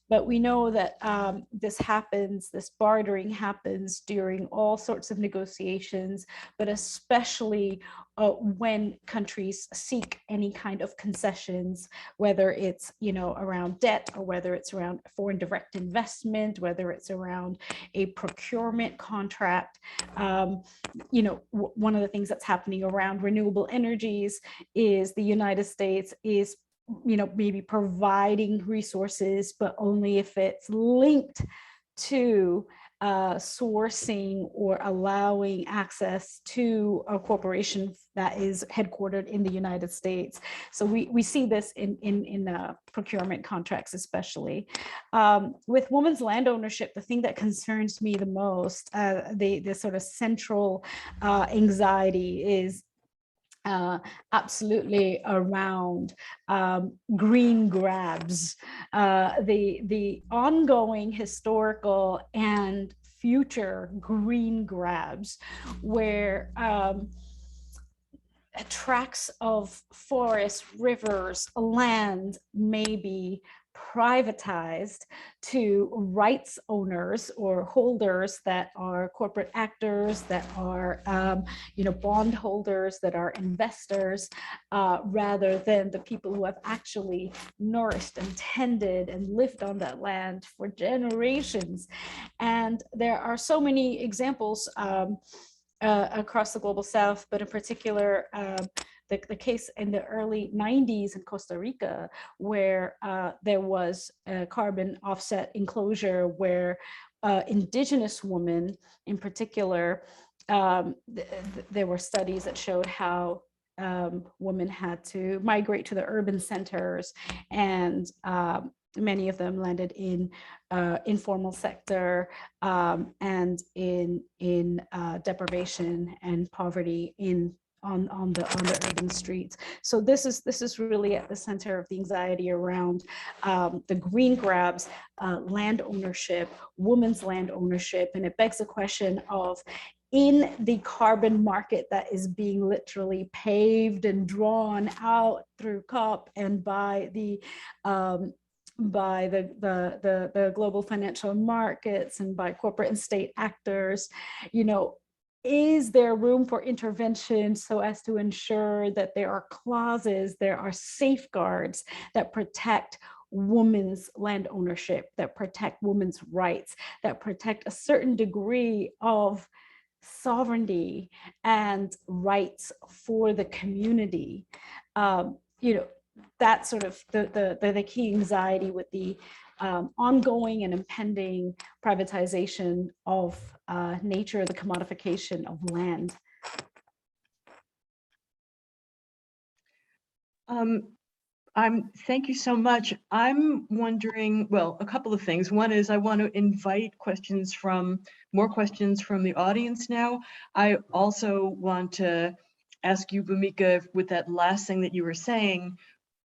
but we know that this bartering happens during all sorts of negotiations, but especially when countries seek any kind of concessions, whether it's, around debt, or whether it's around foreign direct investment, whether it's around a procurement contract. One of the things that's happening around renewable energies is the United States is maybe providing resources, but only if it's linked to sourcing or allowing access to a corporation that is headquartered in the United States. So we see this in procurement contracts, especially. With women's land ownership, the thing that concerns me the most, the sort of central anxiety is absolutely around green grabs, the ongoing historical and future green grabs, where tracts of forests, rivers, land may be privatized to rights owners or holders that are corporate actors, that are bond holders, that are investors, rather than the people who have actually nourished and tended and lived on that land for generations. And there are so many examples across the global South, but in particular, the case in the early 90s in Costa Rica, where there was a carbon offset enclosure where indigenous women in particular, there were studies that showed how women had to migrate to the urban centers, and many of them landed in informal sector and in deprivation and poverty in on the urban streets. So this is really at the center of the anxiety around the green grabs, land ownership, women's land ownership, and it begs the question of, in the carbon market that is being literally paved and drawn out through COP and by the global financial markets and by corporate and state actors, you know, is there room for intervention so as to ensure that there are clauses, there are safeguards that protect women's land ownership, that protect women's rights, that protect a certain degree of sovereignty and rights for the community? You know, that's sort of the key anxiety with the ongoing and impending privatization of nature, the commodification of land. Thank you so much. I'm wondering, well, a couple of things. One is I want to invite more questions from the audience now. I also want to ask you, Bhumika, with that last thing that you were saying,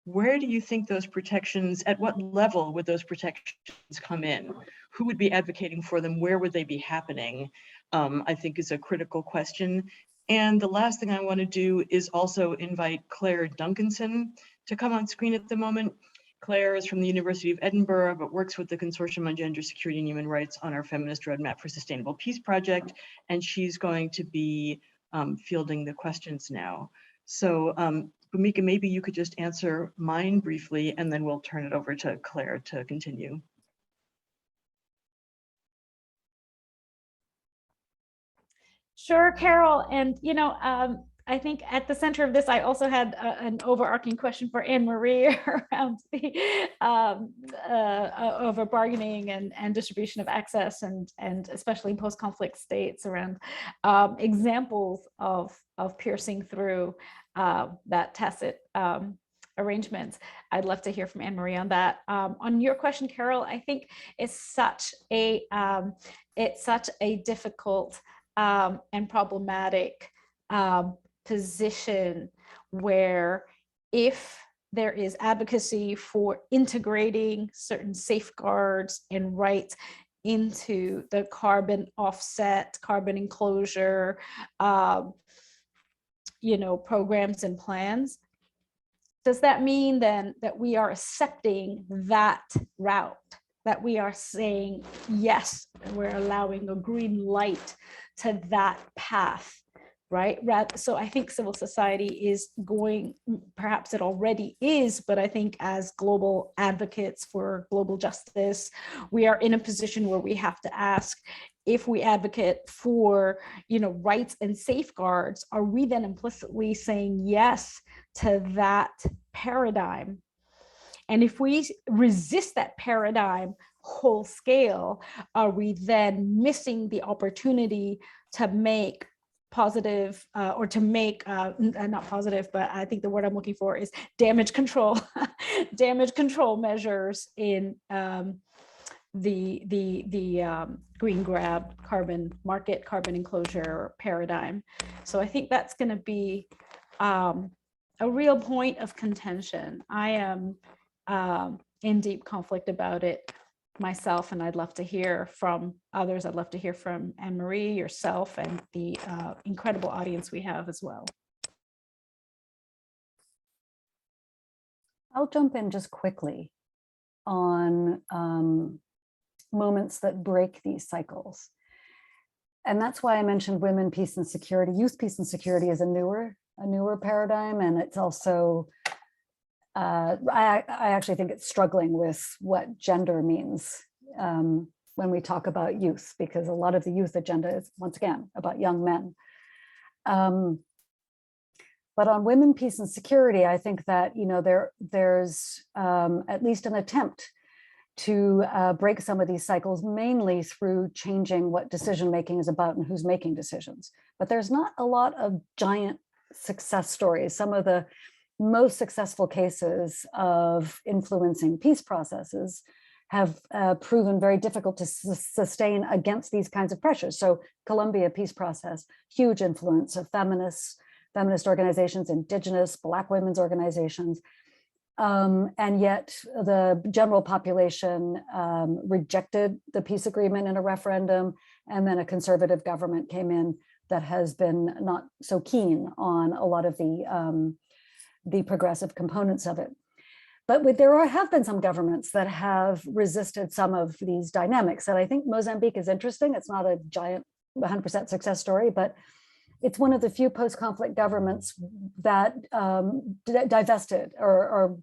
where do you think those protections, at what level would those protections come in? Who would be advocating for them? Where would they be happening? I think is a critical question. And the last thing I want to do is also invite Claire Duncanson to come on screen at the moment. Claire is from the University of Edinburgh, but works with the Consortium on Gender Security and Human Rights on our Feminist Roadmap for Sustainable Peace project, and she's going to be fielding the questions now. So Bhumika, maybe you could just answer mine briefly, and then we'll turn it over to Claire to continue. Sure, Carol. And, you know, I think at the center of this, I also had an overarching question for Anne-Marie around the over bargaining and distribution of access, and especially in post-conflict states, around examples of piercing through that tacit arrangements. I'd love to hear from Anne-Marie on that. On your question, Carol, I think it's such a difficult and problematic position, where if there is advocacy for integrating certain safeguards and rights into the carbon offset, carbon enclosure, you know, programs and plans, does that mean then that we are accepting that route, that we are saying, yes, we're allowing a green light to that path, right? So I think civil society is going, perhaps it already is, but I think as global advocates for global justice, we are in a position where we have to ask, if we advocate for, you know, rights and safeguards, are we then implicitly saying yes to that paradigm? And if we resist that paradigm whole scale, are we then missing the opportunity to make positive or to make not positive, but I think the word I'm looking for is damage control, damage control measures in the green grab carbon market, carbon enclosure paradigm. So I think that's going to be a real point of contention. I am in deep conflict about it myself, and I'd love to hear from others. I'd love to hear from Anne-Marie, yourself, and the incredible audience we have as well. I'll jump in just quickly on moments that break these cycles. And that's why I mentioned women, peace and security. Youth, peace and security is a newer paradigm, and it's also I actually think it's struggling with what gender means when we talk about youth, because a lot of the youth agenda is, once again, about young men. But on women, peace and security, I think that, you know, there's at least an attempt to break some of these cycles, mainly through changing what decision making is about and who's making decisions. But there's not a lot of giant success stories. Some of the most successful cases of influencing peace processes have proven very difficult to sustain against these kinds of pressures. So Colombia peace process, huge influence of feminists, feminist organizations, indigenous, Black women's organizations. And yet the general population rejected the peace agreement in a referendum, and then a conservative government came in that has been not so keen on a lot of the progressive components of it. But there have been some governments that have resisted some of these dynamics. And I think Mozambique is interesting. It's not a giant 100% success story, but it's one of the few post-conflict governments that divested or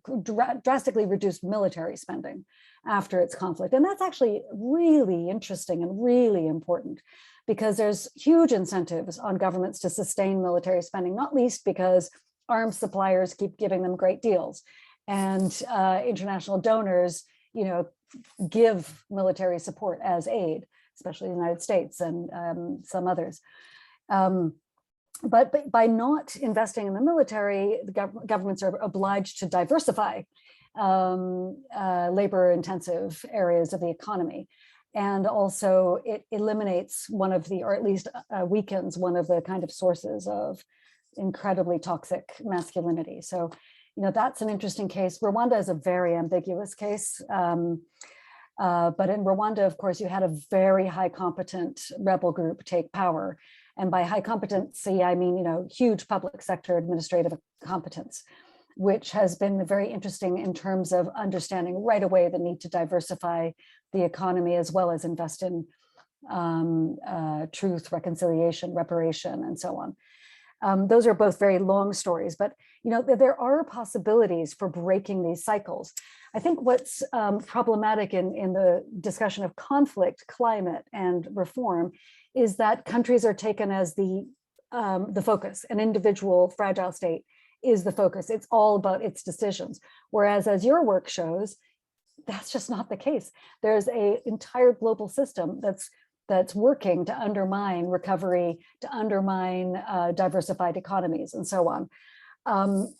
drastically reduced military spending after its conflict. And that's actually really interesting and really important, because there's huge incentives on governments to sustain military spending, not least because arms suppliers keep giving them great deals. And international donors, give military support as aid, especially the United States and some others. But by not investing in the military, the governments are obliged to diversify labor-intensive areas of the economy. And also it eliminates one of the, or at least weakens one of the kind of sources of incredibly toxic masculinity. So, that's an interesting case. Rwanda is a very ambiguous case. But in Rwanda, of course, you had a very high competent rebel group take power. And by high competency, I mean, huge public sector administrative competence, which has been very interesting in terms of understanding right away the need to diversify the economy, as well as invest in truth, reconciliation, reparation, and so on. Those are both very long stories, but there are possibilities for breaking these cycles. I think what's problematic in the discussion of conflict, climate, and reform is that countries are taken as the focus. An individual fragile state is the focus. It's all about its decisions. Whereas, as your work shows, that's just not the case. There's an entire global system that's working to undermine recovery, to undermine diversified economies, and so on.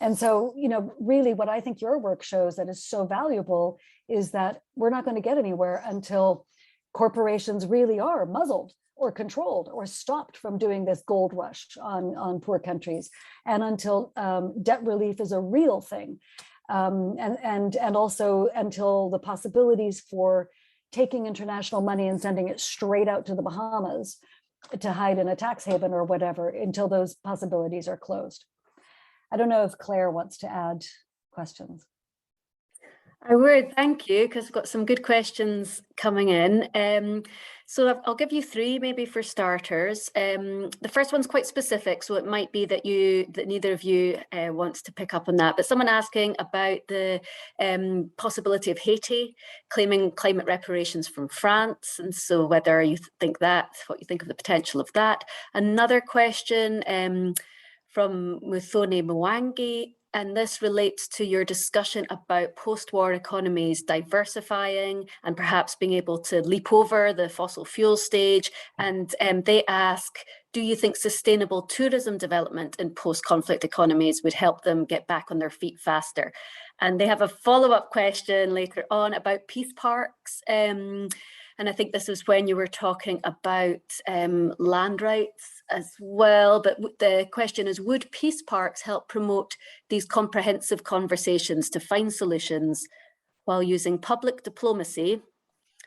And so, really what I think your work shows that is so valuable is that we're not going to get anywhere until corporations really are muzzled or controlled or stopped from doing this gold rush on poor countries, and until debt relief is a real thing. And also until the possibilities for taking international money and sending it straight out to the Bahamas to hide in a tax haven or whatever, until those possibilities are closed. I don't know if Claire wants to add questions. I would, thank you, because we've got some good questions coming in. So I'll give you three, maybe for starters. The first one's quite specific, so it might be that neither of you wants to pick up on that. But someone asking about the possibility of Haiti claiming climate reparations from France, and so whether you think what you think of the potential of that. Another question from Muthoni Mwangi. And this relates to your discussion about post-war economies diversifying and perhaps being able to leap over the fossil fuel stage. And they ask, do you think sustainable tourism development in post-conflict economies would help them get back on their feet faster? And they have a follow-up question later on about peace parks. And I think this is when you were talking about land rights as well. But the question is, would peace parks help promote these comprehensive conversations to find solutions while using public diplomacy,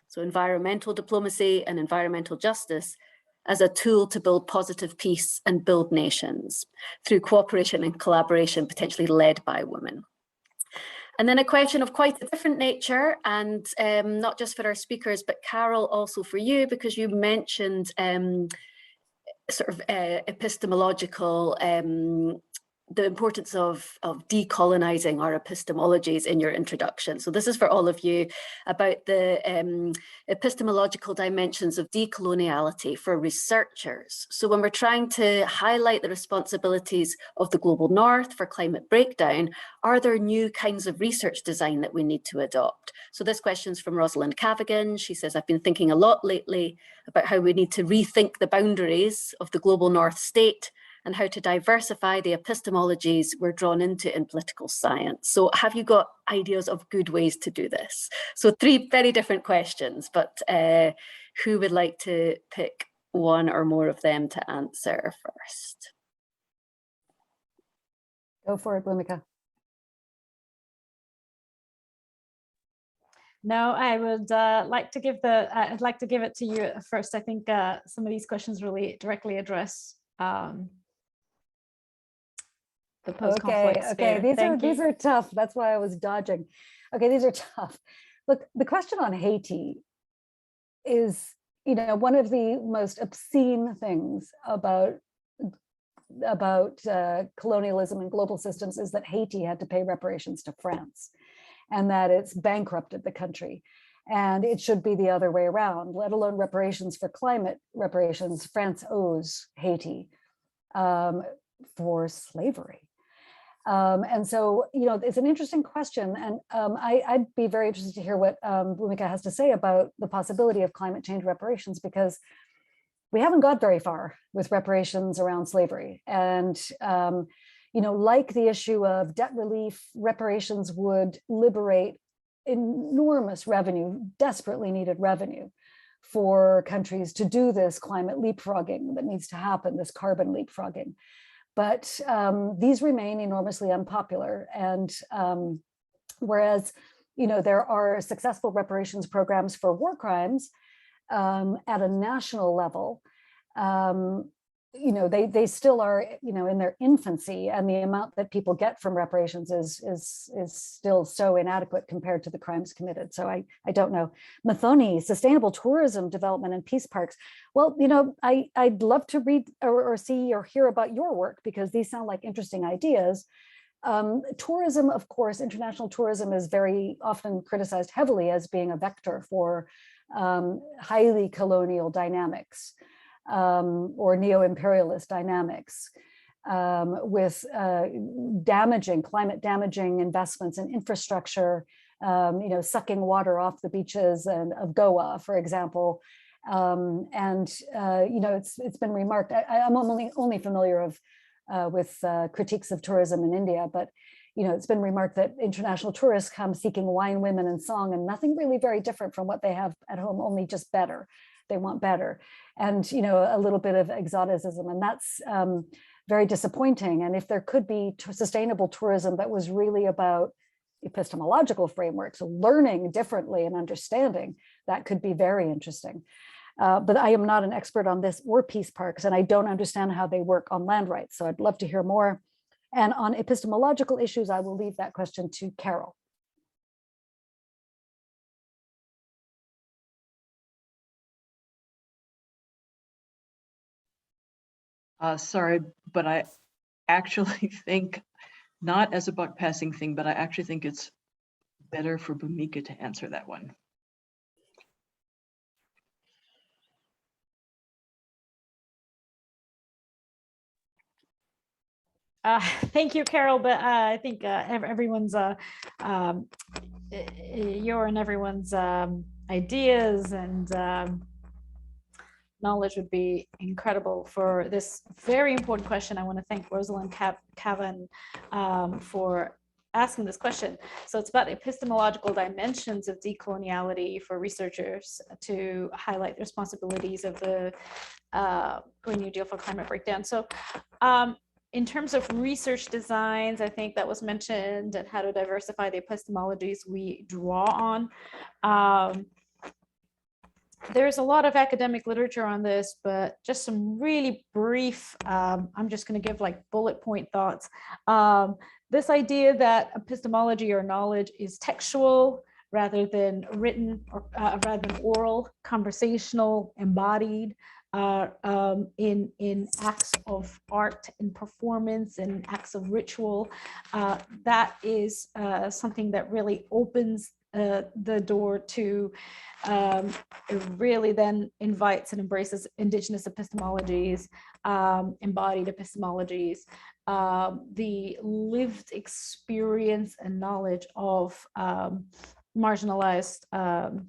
so environmental diplomacy and environmental justice, as a tool to build positive peace and build nations through cooperation and collaboration, potentially led by women? And then a question of quite a different nature, and not just for our speakers, but Carol, also for you, because you mentioned sort of epistemological, the importance of decolonizing our epistemologies in your introduction. So this is for all of you about the epistemological dimensions of decoloniality for researchers. So when we're trying to highlight the responsibilities of the global north for climate breakdown, are there new kinds of research design that we need to adopt? So this question's from Rosalind Cavigan. She says, I've been thinking a lot lately about how we need to rethink the boundaries of the global north state and how to diversify the epistemologies we're drawn into in political science. So have you got ideas of good ways to do this? So three very different questions, but who would like to pick one or more of them to answer first? Go for it, Bhumika. No, I would like to give I'd like to give it to you first. I think some of these questions really directly address the post-conflict Okay, sphere. these are tough. That's why I was dodging. Okay, these are tough. Look, the question on Haiti is, one of the most obscene things about colonialism and global systems is that Haiti had to pay reparations to France, and that it's bankrupted the country. And it should be the other way around, let alone reparations for climate reparations. France owes Haiti for slavery. And so, it's an interesting question. And I'd be very interested to hear what Bhumika has to say about the possibility of climate change reparations, because we haven't got very far with reparations around slavery. And, like the issue of debt relief, reparations would liberate enormous revenue, desperately needed revenue for countries to do this climate leapfrogging that needs to happen, this carbon leapfrogging. But these remain enormously unpopular. And whereas, there are successful reparations programs for war crimes at a national level, they still are, in their infancy, and the amount that people get from reparations is still so inadequate compared to the crimes committed. So I don't know. Mathoni, sustainable tourism development and peace parks. Well, I'd love to read or see or hear about your work, because these sound like interesting ideas. Tourism, of course, international tourism is very often criticized heavily as being a vector for highly colonial dynamics. Or neo-imperialist dynamics, with climate damaging investments in infrastructure, sucking water off the beaches of Goa, for example. It's been remarked. I'm only familiar with critiques of tourism in India, but it's been remarked that international tourists come seeking wine, women, and song, and nothing really very different from what they have at home, only just better. They want better, and a little bit of exoticism, and that's very disappointing. And if there could be sustainable tourism that was really about epistemological frameworks, learning differently and understanding, that could be very interesting. But I am not an expert on this or peace parks, and I don't understand how they work on land rights. So I'd love to hear more. And on epistemological issues, I will leave that question to Carol. Sorry, but I actually think, not as a buck passing thing, but I actually think it's better for Bhumika to answer that one. Thank you, Carol. But I think everyone's your and everyone's ideas and knowledge would be incredible for this very important question. I want to thank Rosalind Cavan for asking this question. So it's about the epistemological dimensions of decoloniality for researchers to highlight the responsibilities of the Green New Deal for climate breakdown. So in terms of research designs, I think that was mentioned, and how to diversify the epistemologies we draw on. There's a lot of academic literature on this, but just some really brief, I'm just going to give like bullet point thoughts. This idea that epistemology or knowledge is textual rather than written, or rather than oral, conversational, embodied, in acts of art and performance and acts of ritual. That is something that really opens the door to really then invites and embraces indigenous epistemologies, embodied epistemologies, the lived experience and knowledge of marginalized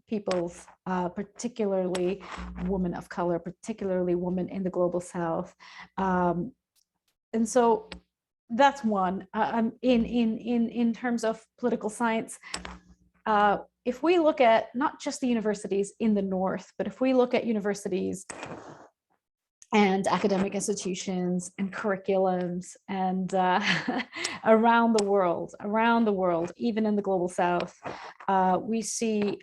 peoples, particularly women of color, particularly women in the global South. And so that's one. In terms of political science, if we look at not just the universities in the North, but if we look at universities and academic institutions and curriculums and around the world, even in the global South, we see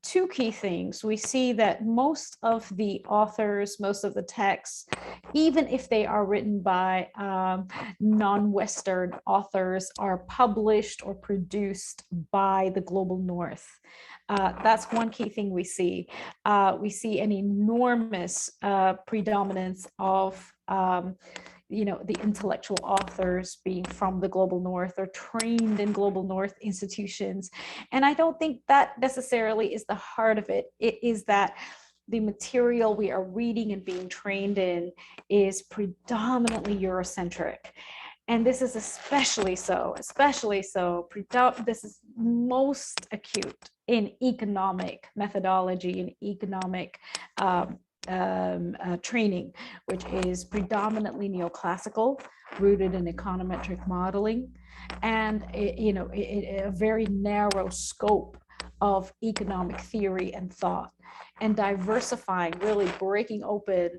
two key things. We see that most of the authors, most of the texts, even if they are written by non-Western authors, are published or produced by the global North. That's one key thing we see. We see an enormous predominance of the intellectual authors being from the global North or trained in global North institutions. And I don't think that necessarily is the heart of it. It is that the material we are reading and being trained in is predominantly Eurocentric. And this is especially so, this is most acute in economic methodology and economic training, which is predominantly neoclassical, rooted in econometric modeling, and a very narrow scope of economic theory and thought, and diversifying, really breaking open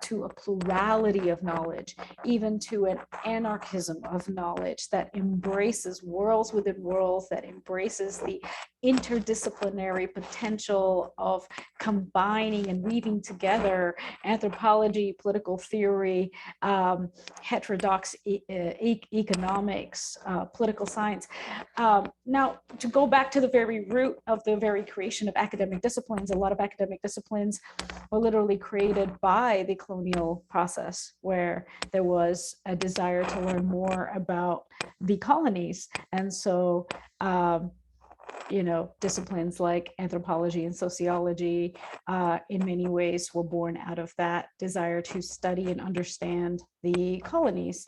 to a plurality of knowledge, even to an anarchism of knowledge that embraces worlds within worlds, that embraces the interdisciplinary potential of combining and weaving together anthropology, political theory, heterodox economics, political science. Now, to go back to the very root of the very creation of academic disciplines, a lot of academic disciplines were literally created by the colonial process, where there was a desire to learn more about the colonies. And so, disciplines like anthropology and sociology, in many ways, were born out of that desire to study and understand the colonies.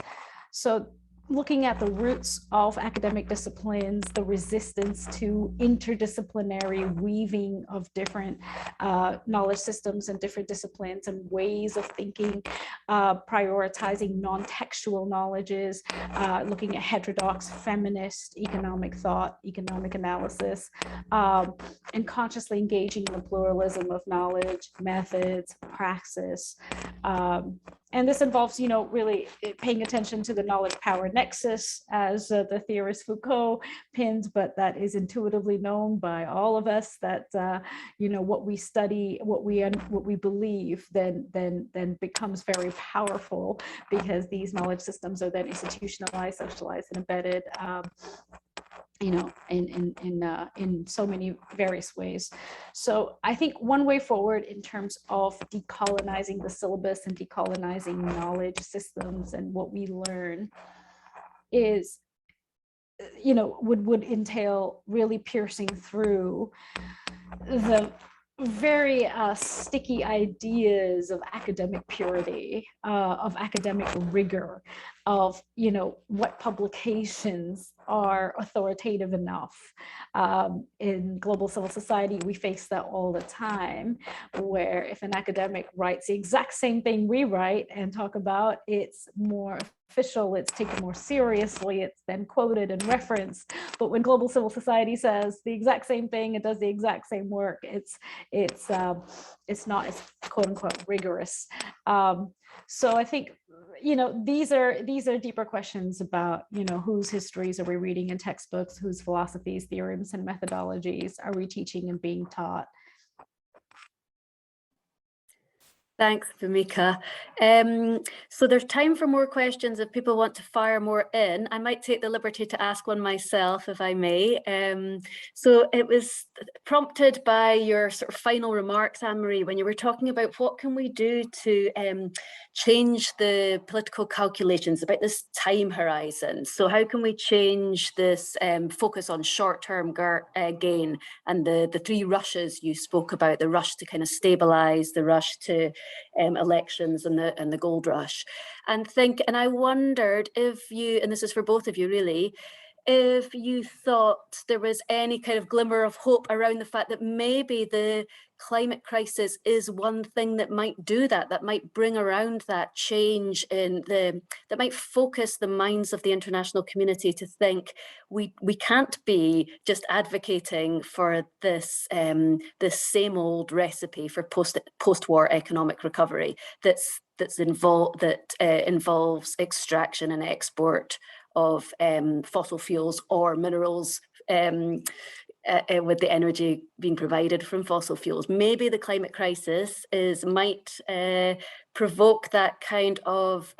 So, looking at the roots of academic disciplines, the resistance to interdisciplinary weaving of different knowledge systems and different disciplines and ways of thinking, prioritizing non-textual knowledges, looking at heterodox feminist economic thought, economic analysis, and consciously engaging in the pluralism of knowledge, methods, praxis. And this involves, really paying attention to the knowledge power nexus, as the theorist Foucault pinned, but that is intuitively known by all of us, that what we study, what we believe, then becomes very powerful, because these knowledge systems are then institutionalized, socialized, and embedded. In so many various ways. So I think one way forward in terms of decolonizing the syllabus and decolonizing knowledge systems and what we learn is, would entail really piercing through the very sticky ideas of academic purity, of academic rigor, of what publications are authoritative enough. In global civil society, we face that all the time, where if an academic writes the exact same thing we write and talk about, it's more official, it's taken more seriously, it's then quoted and referenced. But when global civil society says the exact same thing, it does the exact same work, it's not as quote unquote rigorous. So I think these are deeper questions about whose histories are we reading in textbooks, whose philosophies, theorems, and methodologies are we teaching and being taught. Thanks, Bhumika. So there's time for more questions if people want to fire more in. I might take the liberty to ask one myself, if I may. So it was prompted by your sort of final remarks, Anne-Marie, when you were talking about what can we do to change the political calculations about this time horizon. So how can we change this focus on short-term gain and the three rushes you spoke about, the rush to kind of stabilize, the rush to elections and the gold rush, and I wondered if you, and this is for both of you really, if you thought there was any kind of glimmer of hope around the fact that maybe the climate crisis is one thing that might do that, that might bring around that change that might focus the minds of the international community to think we can't be just advocating for this this same old recipe for post-war economic recovery that involves extraction and export of fossil fuels or minerals with the energy being provided from fossil fuels. Maybe the climate crisis might provoke that kind of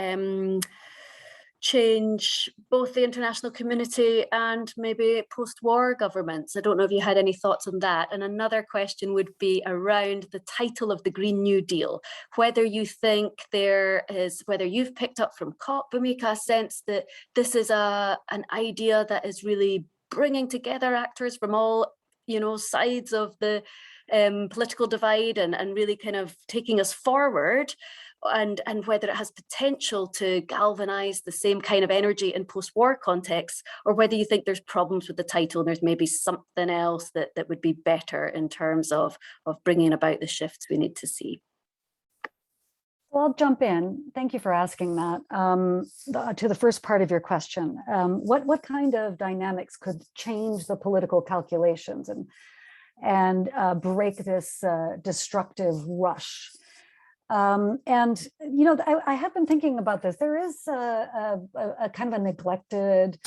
change, both the international community and maybe post-war governments. I don't know if you had any thoughts on that. And another question would be around the title of the Green New Deal, whether you think whether you've picked up from COP, Bhumika, a sense that this is an idea that is really bringing together actors from all, sides of the political divide and really kind of taking us forward, and whether it has potential to galvanize the same kind of energy in post-war contexts, or whether you think there's problems with the title and there's maybe something else that would be better in terms of bringing about the shifts we need to see. Well, I'll jump in. Thank you for asking that. To the first part of your question, what kind of dynamics could change the political calculations and break this destructive rush? I have been thinking about this. There is a kind of a neglected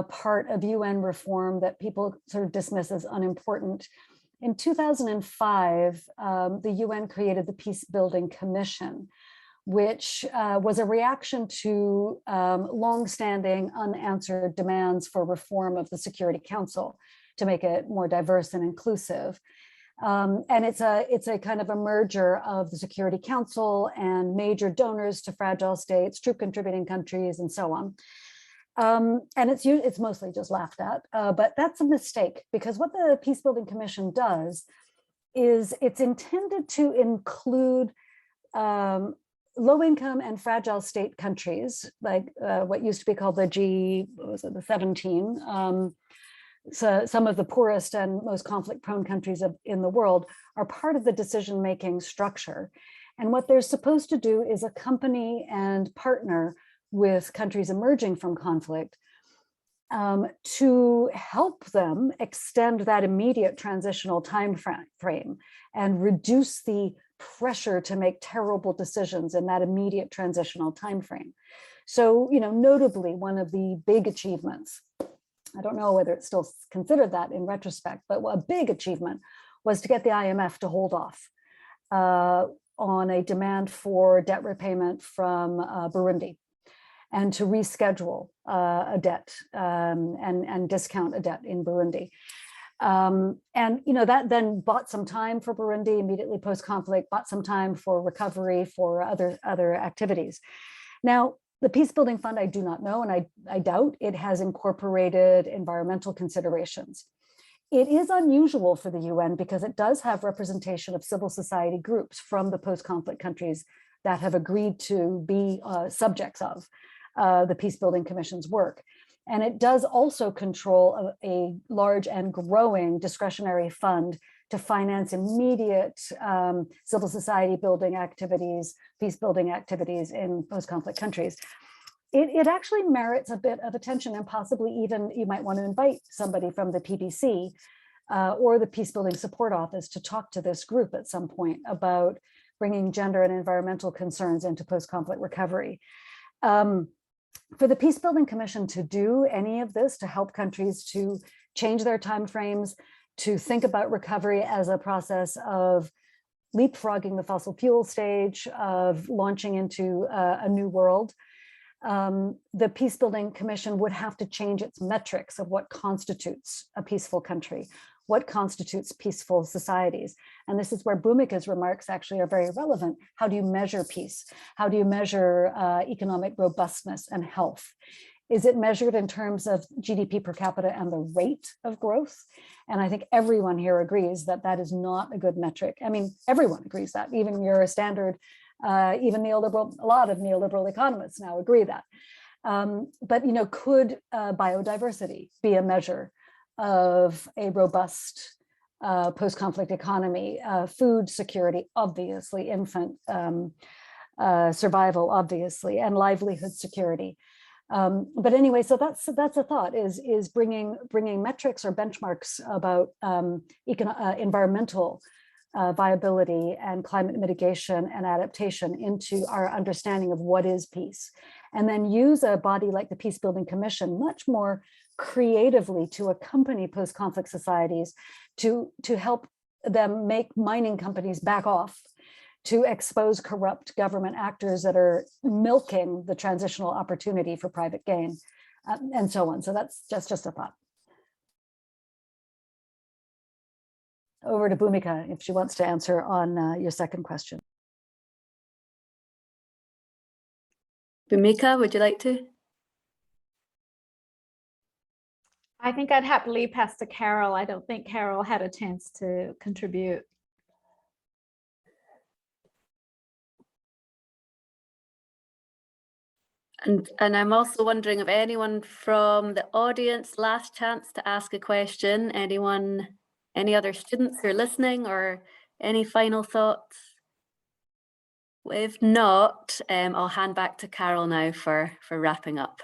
part of UN reform that people sort of dismiss as unimportant. In 2005, the UN created the Peace Building Commission, which was a reaction to longstanding unanswered demands for reform of the Security Council to make it more diverse and inclusive. And it's a kind of a merger of the Security Council and major donors to fragile states, troop contributing countries, and so on. And it's mostly just laughed at, but that's a mistake, because what the Peace Building Commission does is it's intended to include low-income and fragile state countries, like what used to be called the the 17. So some of the poorest and most conflict-prone countries in the world are part of the decision-making structure. And what they're supposed to do is accompany and partner with countries emerging from conflict to help them extend that immediate transitional time frame and reduce the pressure to make terrible decisions in that immediate transitional time frame. So, notably, one of the big achievements, I don't know whether it's still considered that in retrospect, but a big achievement was to get the IMF to hold off on a demand for debt repayment from Burundi, and to reschedule a debt and discount a debt in Burundi. That then bought some time for Burundi immediately post-conflict, bought some time for recovery, for other activities. Now, the Peace Building Fund, I do not know, and I doubt it has incorporated environmental considerations. It is unusual for the UN because it does have representation of civil society groups from the post-conflict countries that have agreed to be subjects of the Peace Building Commission's work. And it does also control a large and growing discretionary fund to finance immediate civil society building activities, peace building activities in post-conflict countries. It actually merits a bit of attention, and possibly even you might want to invite somebody from the PBC or the Peace Building Support Office to talk to this group at some point about bringing gender and environmental concerns into post-conflict recovery. For the Peace Building Commission to do any of this, to help countries to change their timeframes, to think about recovery as a process of leapfrogging the fossil fuel stage, of launching into a new world, the Peace Building Commission would have to change its metrics of what constitutes a peaceful country, what constitutes peaceful societies. And this is where Bhumika's remarks actually are very relevant. How do you measure peace? How do you measure economic robustness and health? Is it measured in terms of GDP per capita and the rate of growth? And I think everyone here agrees that that is not a good metric. I mean, everyone agrees that, even your standard, even neoliberal, a lot of neoliberal economists now agree that. But could biodiversity be a measure of a robust post-conflict economy? Food security, obviously, infant survival, obviously, and livelihood security. But anyway, so that's a thought, is bringing metrics or benchmarks about environmental viability and climate mitigation and adaptation into our understanding of what is peace, and then use a body like the Peace Building Commission much more creatively to accompany post-conflict societies, to help them make mining companies back off, to expose corrupt government actors that are milking the transitional opportunity for private gain, and so on. So that's just a thought. Over to Bhumika if she wants to answer on your second question. Bamika, would you like to? I think I'd happily pass to Carol. I don't think Carol had a chance to contribute. And I'm also wondering if anyone from the audience, last chance to ask a question. Anyone, any other students who are listening, or any final thoughts? If not, I'll hand back to Carol now for wrapping up.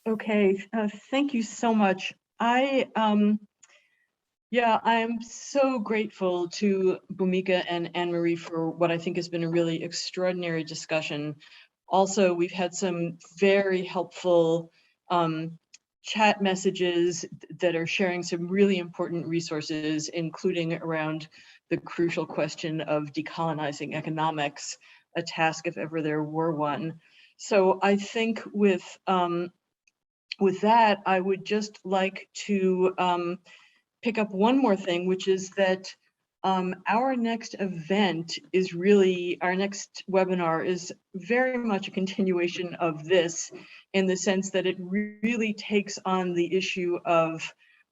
Okay, thank you so much. I'm so grateful to Bhumika and Anne-Marie for what I think has been a really extraordinary discussion. Also, we've had some very helpful chat messages that are sharing some really important resources, including around the crucial question of decolonizing economics, a task if ever there were one. So I think with that, I would just like to pick up one more thing, which is that our next event is really, our next webinar is very much a continuation of this, in the sense that it really takes on the issue of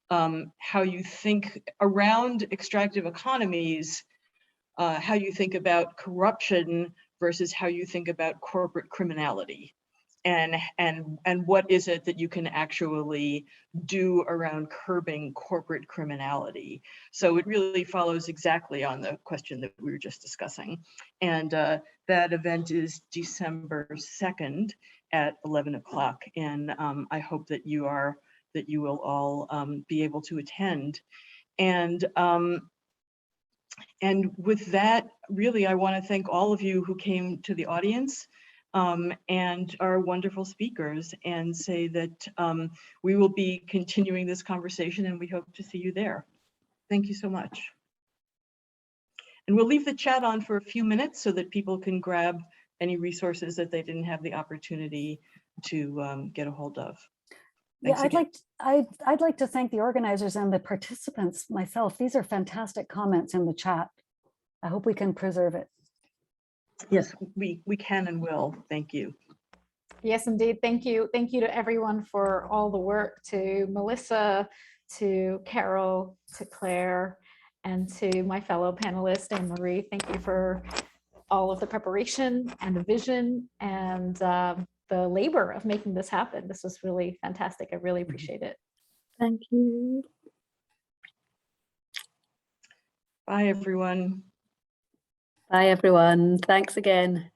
how you think around extractive economies, how you think about corruption versus how you think about corporate criminality. And what is it that you can actually do around curbing corporate criminality? So it really follows exactly on the question that we were just discussing. And that event is December 2nd at 11 o'clock. And I hope that you will all be able to attend. And with that, really, I want to thank all of you who came to the audience. And our wonderful speakers, and say that we will be continuing this conversation, and we hope to see you there. Thank you so much. And we'll leave the chat on for a few minutes so that people can grab any resources that they didn't have the opportunity to get a hold of. Thanks Yeah, again. I'd like to thank the organizers and the participants myself. These are fantastic comments in the chat. I hope we can preserve it. Yes, we can and will. Thank you. Yes, indeed. Thank you. Thank you to everyone for all the work, to Melissa, to Carol, to Claire, and to my fellow panelist, Anne-Marie. Thank you for all of the preparation and the vision and the labor of making this happen. This was really fantastic. I really appreciate it. Thank you. Bye, everyone. Bye, everyone. Thanks again.